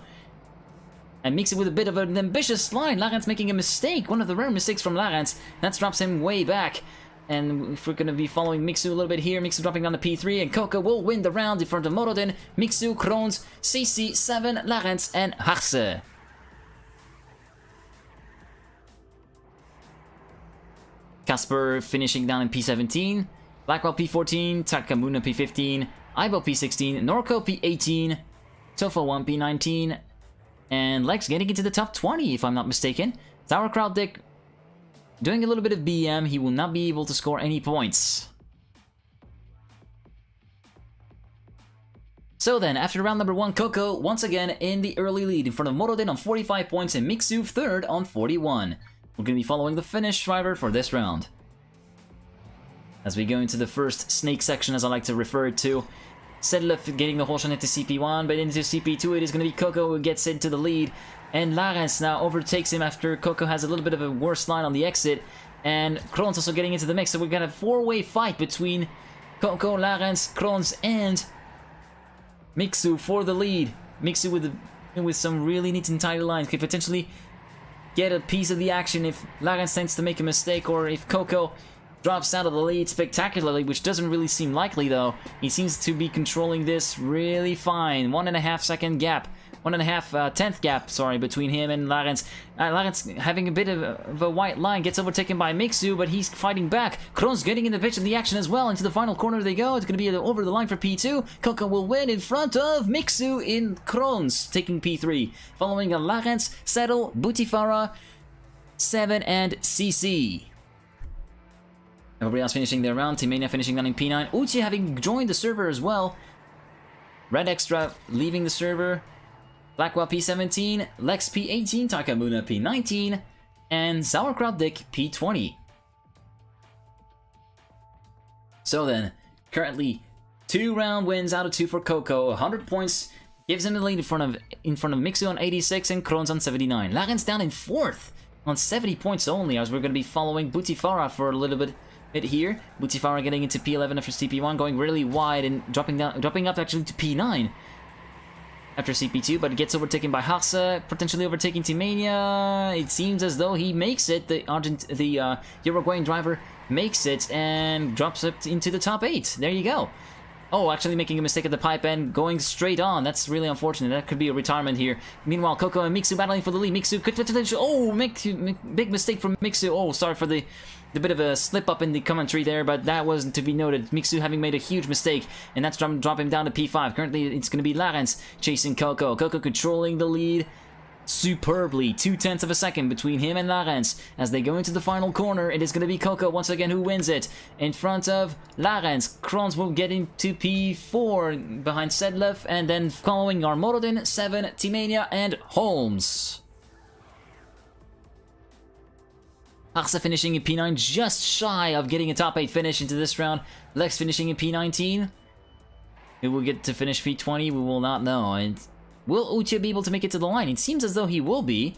And Mixu with a bit of an ambitious line. Larens making a mistake, one of the rare mistakes from Larens. That drops him way back. And if we're going to be following Mixu a little bit here, Mixu dropping down to P3, and Coco will win the round in front of Morodin, Mixu, Kroons, CC, 7, Larens, and Harse. Casper finishing down in P17, Blackwell P14, Takamuna P15, Ibo P16, Norco P18, Tofo1 P19, and Lex getting into the top 20 if I'm not mistaken. Sauerkraut doing a little bit of BM, he will not be able to score any points. So then, after round number 1, Coco once again in the early lead in front of Morodin on 45 points and Mixu third on 41. We're going to be following the Finnish driver for this round. as we go into the first snake section, as I like to refer it to. Sedlef getting the whole shot into CP1, but into CP2 it is going to be Coco who gets into the lead. And Larens now overtakes him after Coco has a little bit of a worse line on the exit. And Kroons also getting into the mix, so we've got a four-way fight between Coco, Larens, Kroons, and Mixu for the lead. Mixu with some really neat and tidy lines could potentially get a piece of the action if Larens tends to make a mistake, or if Coco drops out of the lead spectacularly, which doesn't really seem likely though. He seems to be controlling this really fine. 1.5 second gap. 1.5 tenth gap, sorry, between him and Larens. Larens having a bit of a white line, gets overtaken by Mixu, but he's fighting back. Kroons getting in the pitch of the action as well. Into the final corner they go. It's going to be over the line for P2. Coco will win in front of Mixu in Kroons, taking P3. Following Larens, Settle, Butifara, 7, and CC. Everybody else finishing their round. Timania finishing down in P9. Uchi having joined the server as well. Red Extra leaving the server. Blackwell P17, Lex P18, Takamuna P19, and Sauerkraut Dick P20. So then, currently 2 round wins out of 2 for Coco. 100 points gives him the lead in front of Mixu on 86 and Kroons on 79. Larens down in 4th on 70 points only, as we're going to be following Butifara for a little bit here. Butifara getting into P11 after CP1, going really wide and dropping up actually to P9 after CP2, but it gets overtaken by Harsa, potentially overtaking Timania. It seems as though he makes it. The Uruguayan driver makes it and drops up into the top 8. There you go. Oh, actually making a mistake at the pipe end, going straight on. That's really unfortunate. That could be a retirement here. Meanwhile, Coco and Mixu battling for the lead. Mixu could potentially... Oh, big mistake from Mixu. Oh, sorry for the bit of a slip up in the commentary there, but that wasn't to be noted. Mixu having made a huge mistake, and that's dropping down to P5. Currently, it's going to be Larens chasing Coco. Coco controlling the lead superbly. 0.2 of a second between him and Larens. As they go into the final corner, it is going to be Coco once again who wins it. In front of Larens, Kroons will get into P4 behind Sedlef, and then following are Morodin, 7, Timania, and Holmes. Harsa finishing in P9, just shy of getting a top 8 finish into this round. Lex finishing in P19. Who will get to finish P20? We will not know. And will Uchi be able to make it to the line? It seems as though he will be.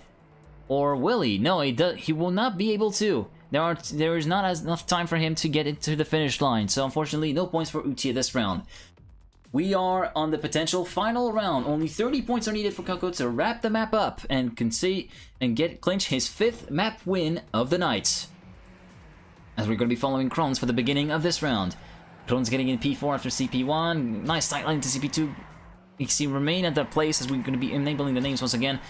Or will he? No, he will not be able to. There is not enough time for him to get into the finish line. So unfortunately, no points for Uchi this round. We are on the potential final round. Only 30 points are needed for Coco to wrap the map up and clinch his 5th map win of the night. As we're going to be following Kroons for the beginning of this round. Kroons getting in P4 after CP1. Nice tight line to CP2. You see remain at that place as we're going to be enabling the names once again.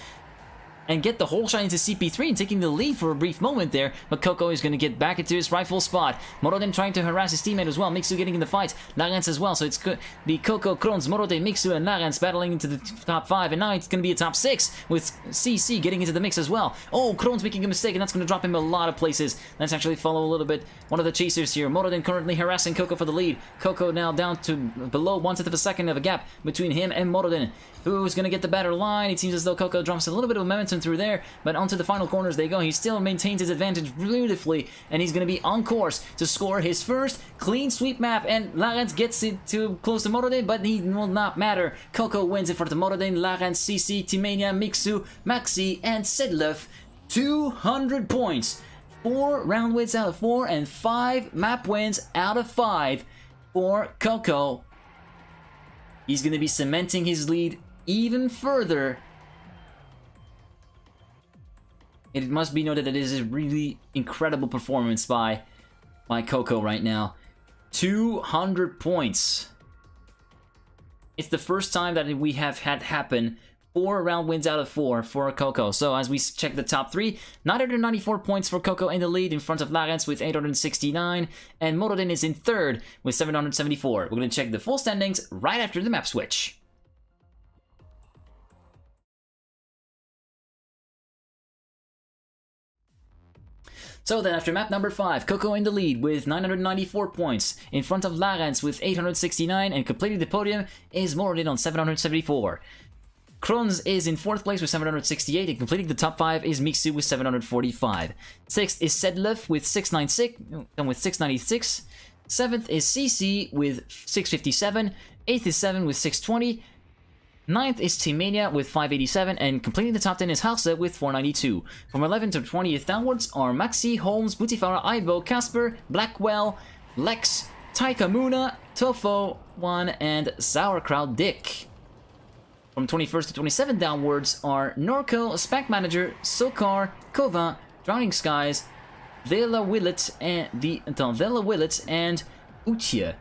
And get the whole shot into CP3 and taking the lead for a brief moment there, but Coco is going to get back into his rightful spot. Morodin trying to harass his teammate as well, Mixu getting in the fight, Larens as well, so it's good. The Coco, Kroons, Morodin, Mixu, and Larens battling into the top 5, and now it's going to be a top 6 with CC getting into the mix as well. Oh, Kroons making a mistake, and that's going to drop him a lot of places. Let's actually follow a little bit one of the chasers here. Morodin currently harassing Coco for the lead. Coco now down to below 1/10 of a second of a gap between him and Morodin. Who's going to get the better line? It seems as though Coco drops a little bit of momentum through there, but onto the final corners they go. He still maintains his advantage beautifully, and he's going to be on course to score his first clean sweep map, and Larens gets it too close to Morodin, but he will not matter. Coco wins it for the Morodin, Larens, CC, Timania, Mixu, Maxi, and Sedlef. 200 points. 4 round wins out of 4, and 5 map wins out of 5 for Coco. He's going to be cementing his lead even further. It must be noted that it is a really incredible performance by Coco right now. 200 points. It's the first time that we have had happen 4 round wins out of 4 for Coco. So as we check the top 3, 994 points for Coco in the lead in front of Larens with 869, and Morodin is in 3rd with 774. We're going to check the full standings right after the map switch. So then after map number 5, Coco in the lead with 994 points, in front of Larens with 869, and completing the podium is Morodin on 774. Kroons is in 4th place with 768, and completing the top 5 is Mixu with 745. 6th is Sedlef with 696, 7th is CC with 657. 8th is 7 with 620. 9th is Team Mania with 587, and completing the top 10 is Halsa with 492. From 11th to 20th downwards are Maxi, Holmes, Butifara, Aibo, Casper, Blackwell, Lex, Taika Muna, Tofo, 1, and Sauerkraut Dick. From 21st to 27th downwards are Norco, Spec Manager, Sokar, Kova, Drowning Skies, Vela Willett, and Utje.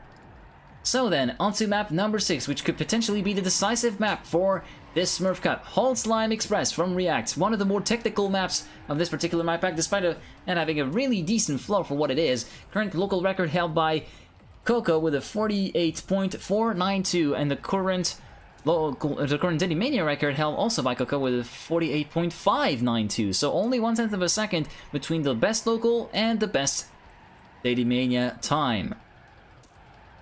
So then, onto map number 6, which could potentially be the decisive map for this Smurf Cup. Hold Slime Express from React, one of the more technical maps of this particular map pack, despite it having a really decent flow for what it is. Current local record held by Coco with a 48.492, and the current Daily Mania record held also by Coco with a 48.592. So only 1/10 of a second between the best local and the best Daily Mania time.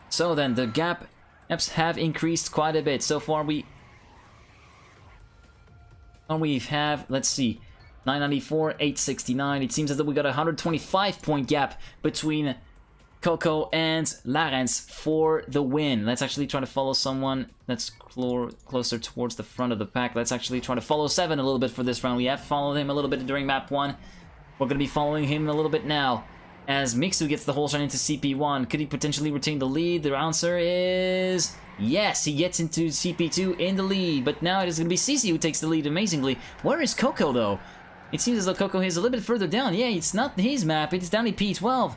So then, the gaps have increased quite a bit. So far we have, let's see, 994, 869. It seems as though we got a 125 point gap between Coco and Larens for the win. Let's actually try to follow someone that's closer towards the front of the pack. Let's actually try to follow 7 a little bit for this round. We have followed him a little bit during map 1. We're going to be following him a little bit now, as Mixu gets the whole shot into CP1. Could he potentially retain the lead? The answer is yes, he gets into CP2 in the lead, but now it is going to be CC who takes the lead amazingly. Where is Coco though? It seems as though Coco is a little bit further down. Yeah, it's not his map, it's down in P12.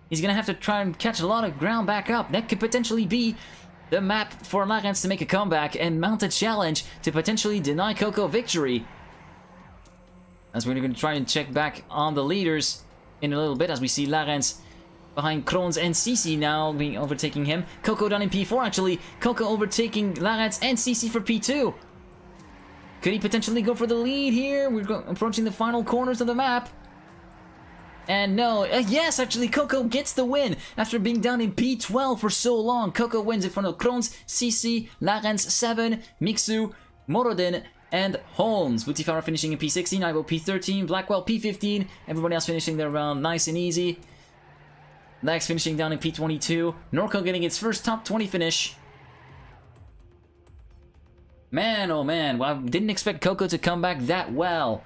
He's going to have to try and catch a lot of ground back up. That could potentially be the map for Larens to make a comeback and mount a challenge to potentially deny Coco victory. As we're going to try and check back on the leaders in a little bit, as we see Larens behind Kroons and CC now being overtaking him. Coco down in P4 actually. Coco overtaking Larens and CC for P2. Could he potentially go for the lead here? We're approaching the final corners of the map. And no, yes, actually Coco gets the win after being down in P12 for so long. Coco wins in front of Kroons, CC, Larens, 7, Mixu, Morodin, and Holmes. Butifara finishing in P16, Ivo P13, Blackwell P15, everybody else finishing their round nice and easy. Lex finishing down in P22, Norco getting its first top 20 finish. Man, oh man, well, I didn't expect Coco to come back that well.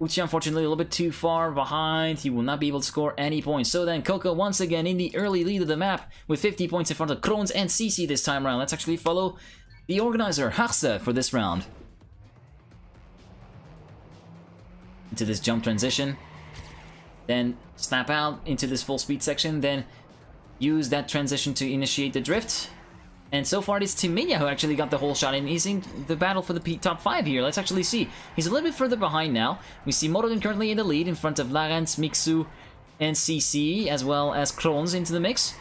Uchi unfortunately a little bit too far behind. He will not be able to score any points. So then Coco once again in the early lead of the map with 50 points in front of Kroons and CC this time around. Let's actually follow the organizer, Harse, for this round. Into this jump transition. Then snap out into this full speed section. Then use that transition to initiate the drift. And so far it is Team Mania who actually got the whole shot, and he's in the battle for the top 5 here. Let's actually see. He's a little bit further behind now. We see Morodin currently in the lead in front of Larens, Mixu, and CC, as well as Kroons into the mix.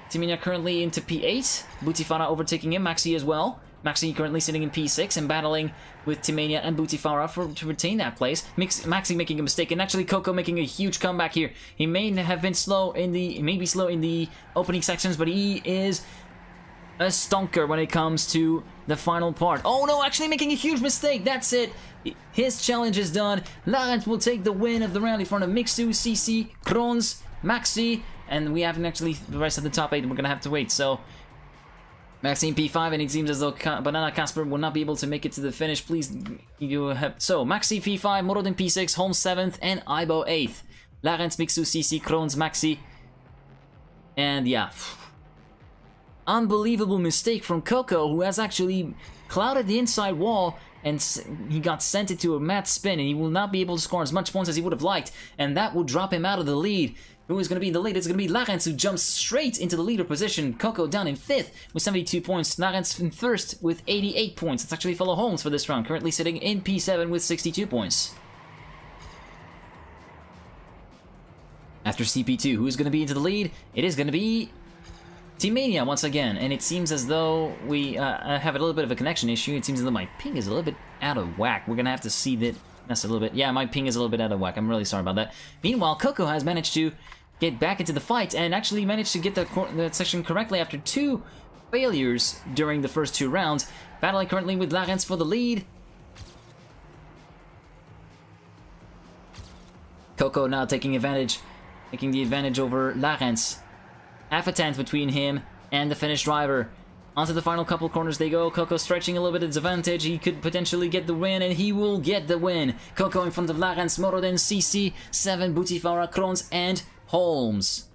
Team Mania currently into P8. Butifara overtaking him, Maxi as well. Maxi currently sitting in P6 and battling with Team Mania and Butifara to retain that place. Maxi making a mistake, and actually Coco making a huge comeback here. He may have been slow in the opening sections, but he is a stonker when it comes to the final part. Oh no, actually making a huge mistake. That's it. His challenge is done. Larens will take the win of the round in front of Mixu, CC, Kroons, Maxi, and we haven't actually the rest of the top 8. We're gonna have to wait. So Maxi in P5, and it seems as though Banana Casper will not be able to make it to the finish. Please, you have so Maxi P5, Morodin P6, Holmes 7th, and Aibo 8th. Larens, Mixu, CC, Kroons, Maxi, and yeah. Unbelievable mistake from Coco, who has actually clouded the inside wall, and he got sent into a mad spin, and he will not be able to score as much points as he would have liked, and that will drop him out of the lead. Who is going to be in the lead? It's going to be Larens, who jumps straight into the leader position. Coco down in 5th with 72 points. Larens in 1st with 88 points. Let's actually follow Holmes for this round, currently sitting in P7 with 62 points. After CP2, who is going to be into the lead? It is going to be Team Mania once again, and it seems as though we have a little bit of a connection issue. It seems as though my ping is a little bit out of whack. We're gonna have to see that. That's a little bit. Yeah, my ping is a little bit out of whack. I'm really sorry about that. Meanwhile, Coco has managed to get back into the fight and actually managed to get the section correctly after 2 failures during the first 2 rounds. Battling currently with Larens for the lead. Coco now taking the advantage over Larens. half a tenth between him and the Finnish driver. Onto the final couple corners they go. Coco stretching a little bit of disadvantage. He could potentially get the win, and he will get the win. Coco in front of Laurens, Morodin, CC, 7, Boutifara, Kroons, and Holmes.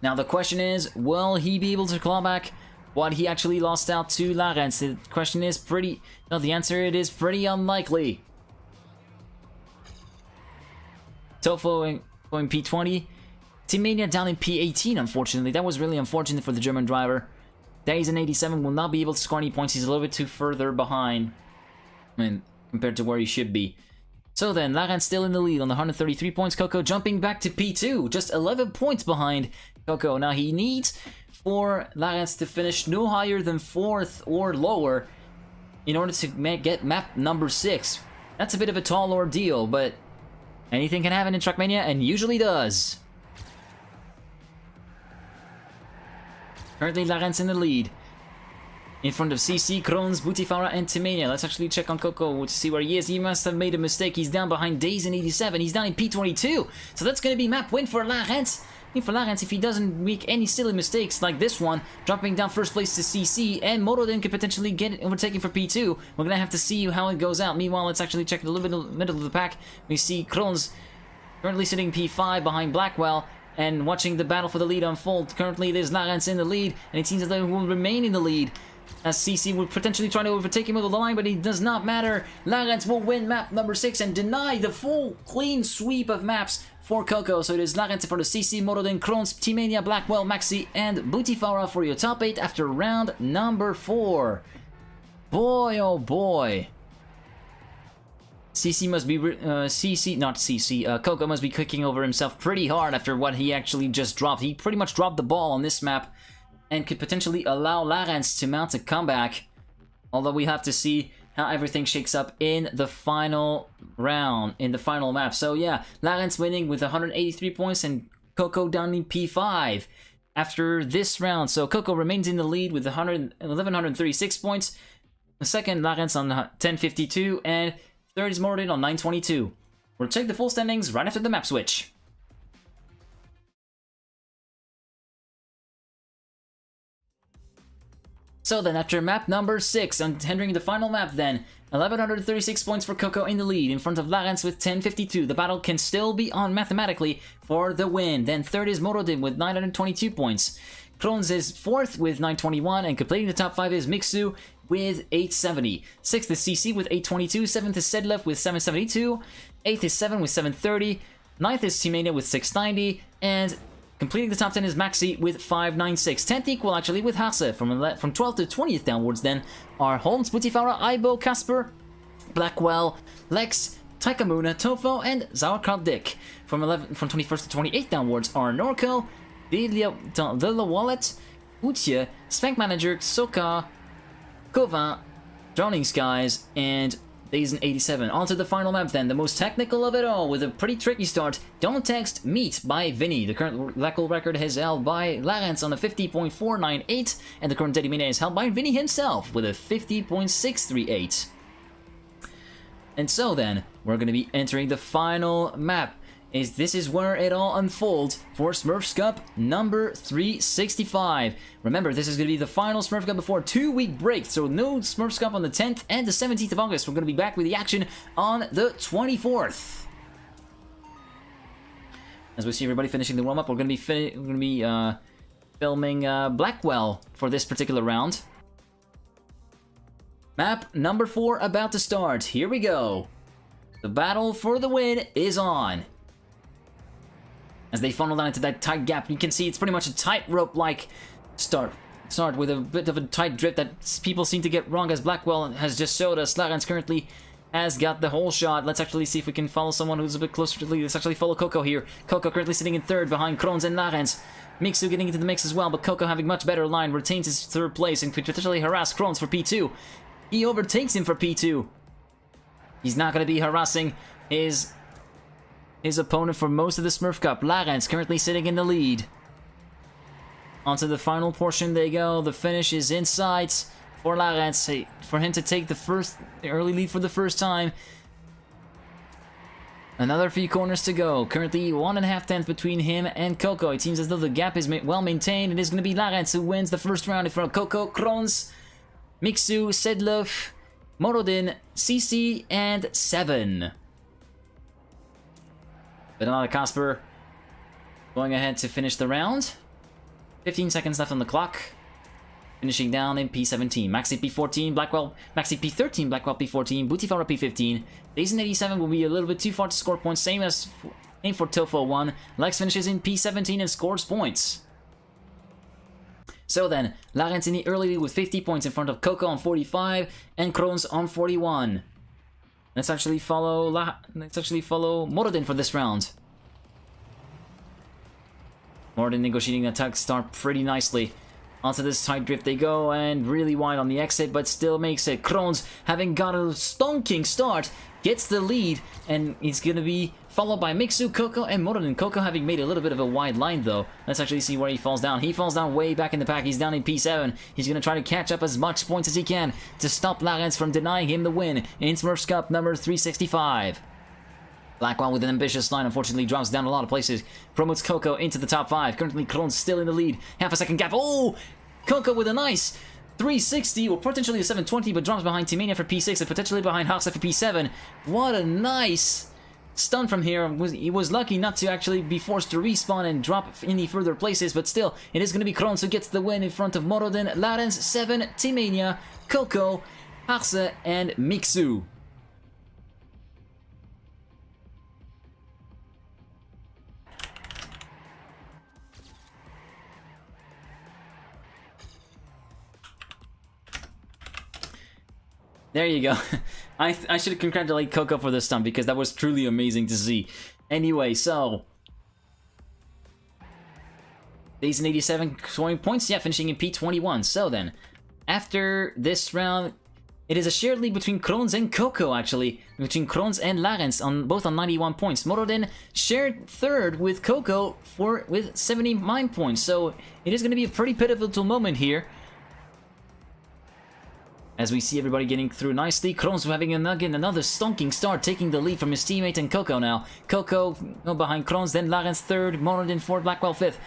Now the question is, will he be able to claw back what he actually lost out to Laurens? The question is pretty... No, the answer it is pretty unlikely. Tofo going P20. T-Mania down in P18, unfortunately. That was really unfortunate for the German driver. Days in 87 will not be able to score any points. He's a little bit too further behind, I mean, compared to where he should be. So then, Laurens still in the lead on the 133 points. Coco jumping back to P2, just 11 points behind Coco. Now he needs for Laurens to finish no higher than 4th or lower in order to get map number 6. That's a bit of a tall ordeal, but anything can happen in Trackmania, and usually does. Currently, Laurens in the lead. In front of CC, Kroons, Boutifara, and T-Mania. Let's actually check on Coco to see where he is. He must have made a mistake. He's down behind Days in 87. He's down in P22. So that's going to be map win for Laurens. For Laurens, if he doesn't make any silly mistakes like this one, dropping down first place to CC, and Morodin could potentially get it overtaken for P2. We're going to have to see how it goes out. Meanwhile, let's actually check a little bit in the middle of the pack. We see Kroons currently sitting P5 behind Blackwell, and watching the battle for the lead unfold. Currently, there's Laurens in the lead, and it seems that he will remain in the lead, as CC will potentially try to overtake him over the line, but it does not matter. Laurens will win map number 6 and deny the full clean sweep of maps for Coco. So it is Laurens in front of CC, Morodin, Kroons, T-Mania, Blackwell, Maxi, and Boutifara for your top 8 after round number 4. Boy, oh boy. CC must be, Coco must be kicking over himself pretty hard after what he actually just dropped. He pretty much dropped the ball on this map and could potentially allow Laurens to mount a comeback. Although we have to see how everything shakes up in the final round, in the final map. So yeah, Laurens winning with 183 points and Coco down in P5 after this round. So Coco remains in the lead with 1,136 points. The second, Laurens on 1052, and third is Morodin on 922. We'll check the full standings right after the map switch. So then, after map number 6, and entering the final map then, 1,136 points for Coco in the lead, in front of Laurens with 1052. The battle can still be on mathematically for the win. Then third is Morodin with 922 points. Kroons is 4th with 921, and completing the top 5 is Mixu with 870. 6th is CC with 822, 7th is Sedlev with 772, 8th is 7 with 730, 9th is T-Mania with 690, and completing the top 10 is Maxi with 596. 10th equal actually with Hase. From 12th to 20th downwards then are Holmes, Boutifara, Aibo, Casper, Blackwell, Lex, Taikamuna, Tofo, and Sauerkraut Dick. From 21st to 28th downwards are Norco, Villa Wallet, Utje, Spank Manager, Soka, Covin, Drowning Skies, and Days in 87. On to the final map then, the most technical of it all, with a pretty tricky start. Don't Text Meet by Vinny. The current local record is held by Laurens on a 50.498, and the current Dedimine is held by Vinny himself with a 50.638. And so then, we're going to be entering the final map. This is where it all unfolds for SmurfsCup number 365. Remember, this is going to be the final SmurfsCup before a 2-week break, so no SmurfsCup on the 10th and the 17th of August. We're going to be back with the action on the 24th. As we see everybody finishing the warm-up, we're going to be filming Blackwell for this particular round. Map number 4 about to start. Here we go. The battle for the win is on. As they funnel down into that tight gap, you can see it's pretty much a tightrope-like start with a bit of a tight drift that people seem to get wrong, as Blackwell has just showed us. Laurens currently has got the whole shot. Let's actually see if we can follow someone who's a bit closer to the lead. Let's actually follow Coco here. Coco currently sitting in 3rd behind Kroons and Laurens. Mixu getting into the mix as well, but Coco having much better line, retains his 3rd place and could potentially harass Kroons for P2. He overtakes him for P2. He's not going to be harassing his opponent for most of the Smurf Cup. Laurens currently sitting in the lead. Onto the final portion they go. The finish is in sight for Laurens, for him to take the early lead for the first time. Another few corners to go. Currently 1.5 tenths between him and Coco. It seems as though the gap is well maintained. It is going to be Larens who wins the first round in front of Coco, Krohns, Mixu, Sedlov, Morodin, CC, and 7. But Casper going ahead to finish the round. 15 seconds left on the clock. Finishing down in P17. Maxi P14, Blackwell, Maxi P13, Blackwell P14, Bootifara P15. Dazen87 will be a little bit too far to score points, same for Tofo 1. Lex finishes in P17 and scores points. So then, Larens in the early lead with 50 points in front of Coco on 45 and Krohns on 41. Let's actually follow Morodin for this round. Morodin negotiating the tug start pretty nicely. Onto this tight drift they go, and really wide on the exit, but still makes it. Krohns, having got a stonking start, gets the lead, and he's going to be followed by Mixu, Coco, and Morodin. Coco having made a little bit of a wide line, though. Let's actually see where he falls down. He falls down way back in the pack. He's down in P7. He's going to try to catch up as much points as he can to stop Larens from denying him the win in SmurfsCup number 365. Blackwell with an ambitious line, unfortunately drops down a lot of places. Promotes Coco into the top 5. Currently, Krohns still in the lead. Half a second gap. Oh! Coco with a nice 360, or potentially a 720, but drops behind Timania for P6 and potentially behind Haxa for P7. What a nice stun from here. He was lucky not to actually be forced to respawn and drop any further places, but still, it is going to be Krohns who gets the win in front of Morodin, Larens, 7, Timania, Coco, Haxa, and Mixu. There you go. I should congratulate Coco for this stunt because that was truly amazing to see. Anyway, so Dazen87 scoring points, yeah, finishing in P21. So then, after this round, it is a shared lead between Krohns and Coco, actually. Between Krohns and Larens, both on 91 points. Morodin shared third with Coco with 79 points. So it is going to be a pretty pivotal moment here, as we see everybody getting through nicely. Krohns having another stonking start, taking the lead from his teammate and Coco now. Coco behind Krohns, then Larens third, Morodin fourth, Blackwell fifth.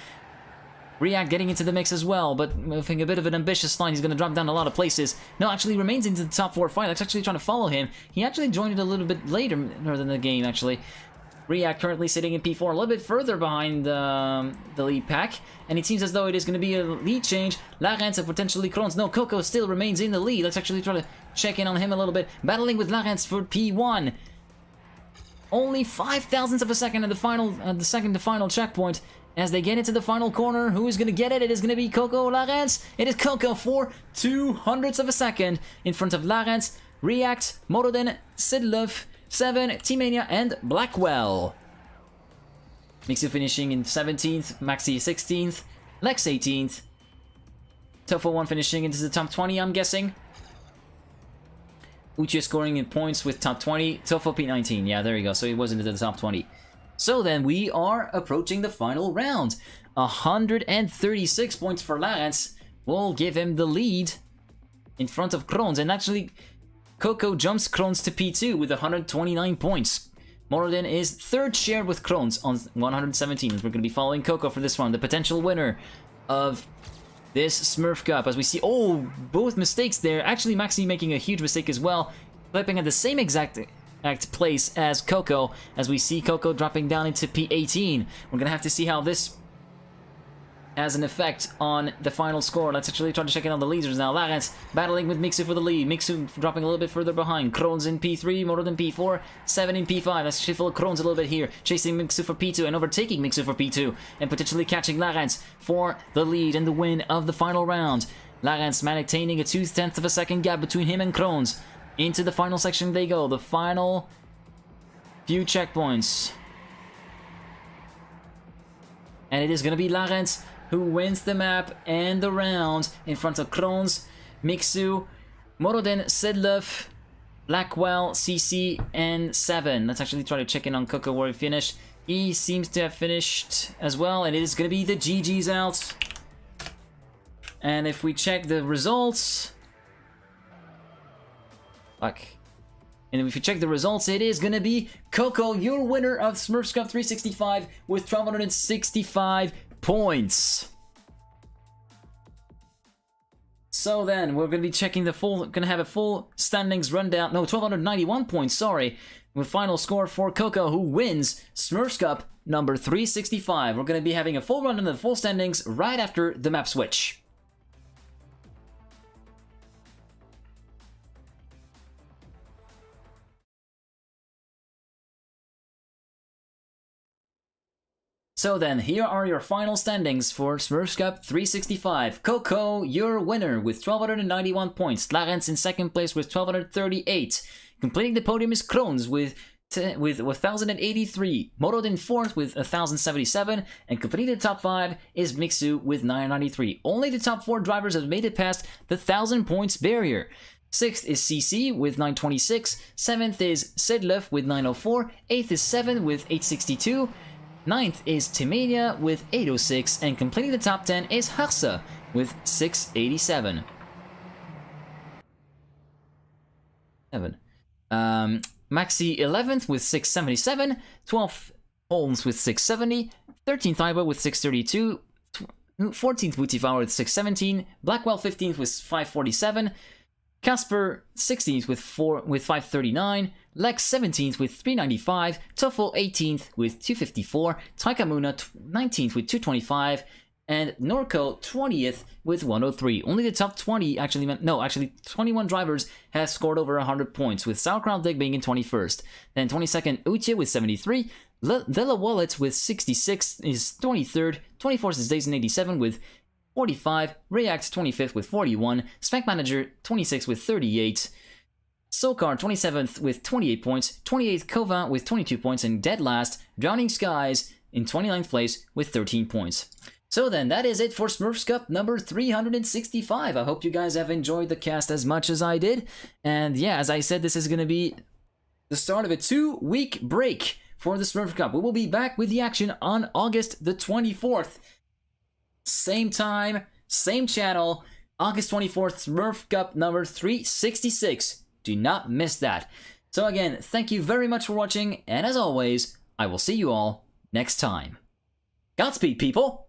React getting into the mix as well, but having a bit of an ambitious line. He's going to drop down a lot of places. No, actually remains into the top 4 fight. That's actually trying to follow him. He actually joined it a little bit later than the game, actually. React currently sitting in P4, a little bit further behind the lead pack, and it seems as though it is going to be a lead change. Larens and potentially Krohns. No, Coco still remains in the lead. Let's actually try to check in on him a little bit. Battling with Larens for P1. Only 5 thousandths of a second at the second to final checkpoint. As they get into the final corner, who is going to get it? It is going to be Coco Larens. It is Coco for 200ths of a second in front of Larens, React, Morodin, Sidlov, 7, Timania, and Blackwell. Mixu finishing in 17th, Maxi 16th, Lex 18th, Tofo 1 finishing into the top 20, I'm guessing. Uchi scoring in points with top 20, Tofo P19, yeah, there you go, so he was into the top 20. So then we are approaching the final round. 136 points for Larens will give him the lead in front of Krohns, and actually Coco jumps Krohns to P2 with 129 points. Morodin is third shared with Krohns on 117. We're going to be following Coco for this one, the potential winner of this Smurf Cup. As we see, oh, both mistakes there. Actually, Maxi making a huge mistake as well, flipping at the same exact place as Coco, as we see Coco dropping down into P18. We're going to have to see how this has an effect on the final score. Let's actually try to check in on the leaders now. Larens battling with Mixu for the lead. Mixu dropping a little bit further behind. Krohns in P3, Morodin P4, 7 in P5. Let's shuffle Krohns a little bit here. Chasing Mixu for P2 and overtaking Mixu for P2. And potentially catching Larens for the lead and the win of the final round. Larens maintaining a 0.2 of a second gap between him and Krohns. Into the final section they go. The final few checkpoints. And it is going to be Larens who wins the map and the round in front of Krohns, Mixu, Morodin, Sedlov, Blackwell, CC, and 7. Let's actually try to check in on Coco where he finished. He seems to have finished as well, and it is going to be the GG's out. And if we check the results, fuck. And if you check the results, it is gonna be Coco, your winner of SmurfsCup 365 with 1,265 points. So then, we're gonna be checking gonna have a full standings rundown. No, 1,291 points, sorry. With final score for Coco, who wins SmurfsCup number 365. We're gonna be having a full run of the full standings right after the map switch. So then, here are your final standings for SmurfsCup 365. Coco, your winner with 1,291 points. Clarence in second place with 1,238. Completing the podium is Kroons with 1,083. Morod in fourth with 1,077. And completing the top 5 is Mixu with 993. Only the top 4 drivers have made it past the 1,000 points barrier. 6th is CC with 926. 7th is Sidlef with 904. 8th is 7 with 862. 9th is Timania with 806, and completing the top 10 is Harsa with 687. Maxi 11th with 677, 12th Holmes with 670, 13th Iba with 632, 14th Bootifar with 617, Blackwell 15th with 547, Casper 16th with 539, Lex 17th with 395, Tuffle 18th with 254, Taikamuna 19th with 225, and Norco 20th with 103. Only the top 20 actually 21 drivers have scored over 100 points, with Sauerkraut Dig being in 21st. Then 22nd Uche with 73, Villa Wallet with 66 is 23rd, 24th is Days in 87 with 45, React 25th with 41, Spec Manager 26th with 38, Sokar 27th with 28 points, 28th Kova with 22 points, and dead last, Drowning Skies in 29th place with 13 points. So then, that is it for SmurfsCup number 365. I hope you guys have enjoyed the cast as much as I did. And yeah, as I said, this is going to be the start of a 2-week break for the SmurfsCup. We will be back with the action on August the 24th. Same time, same channel, August 24th, SmurfsCup number 366. Do not miss that. So again, thank you very much for watching, and as always, I will see you all next time. Godspeed, people!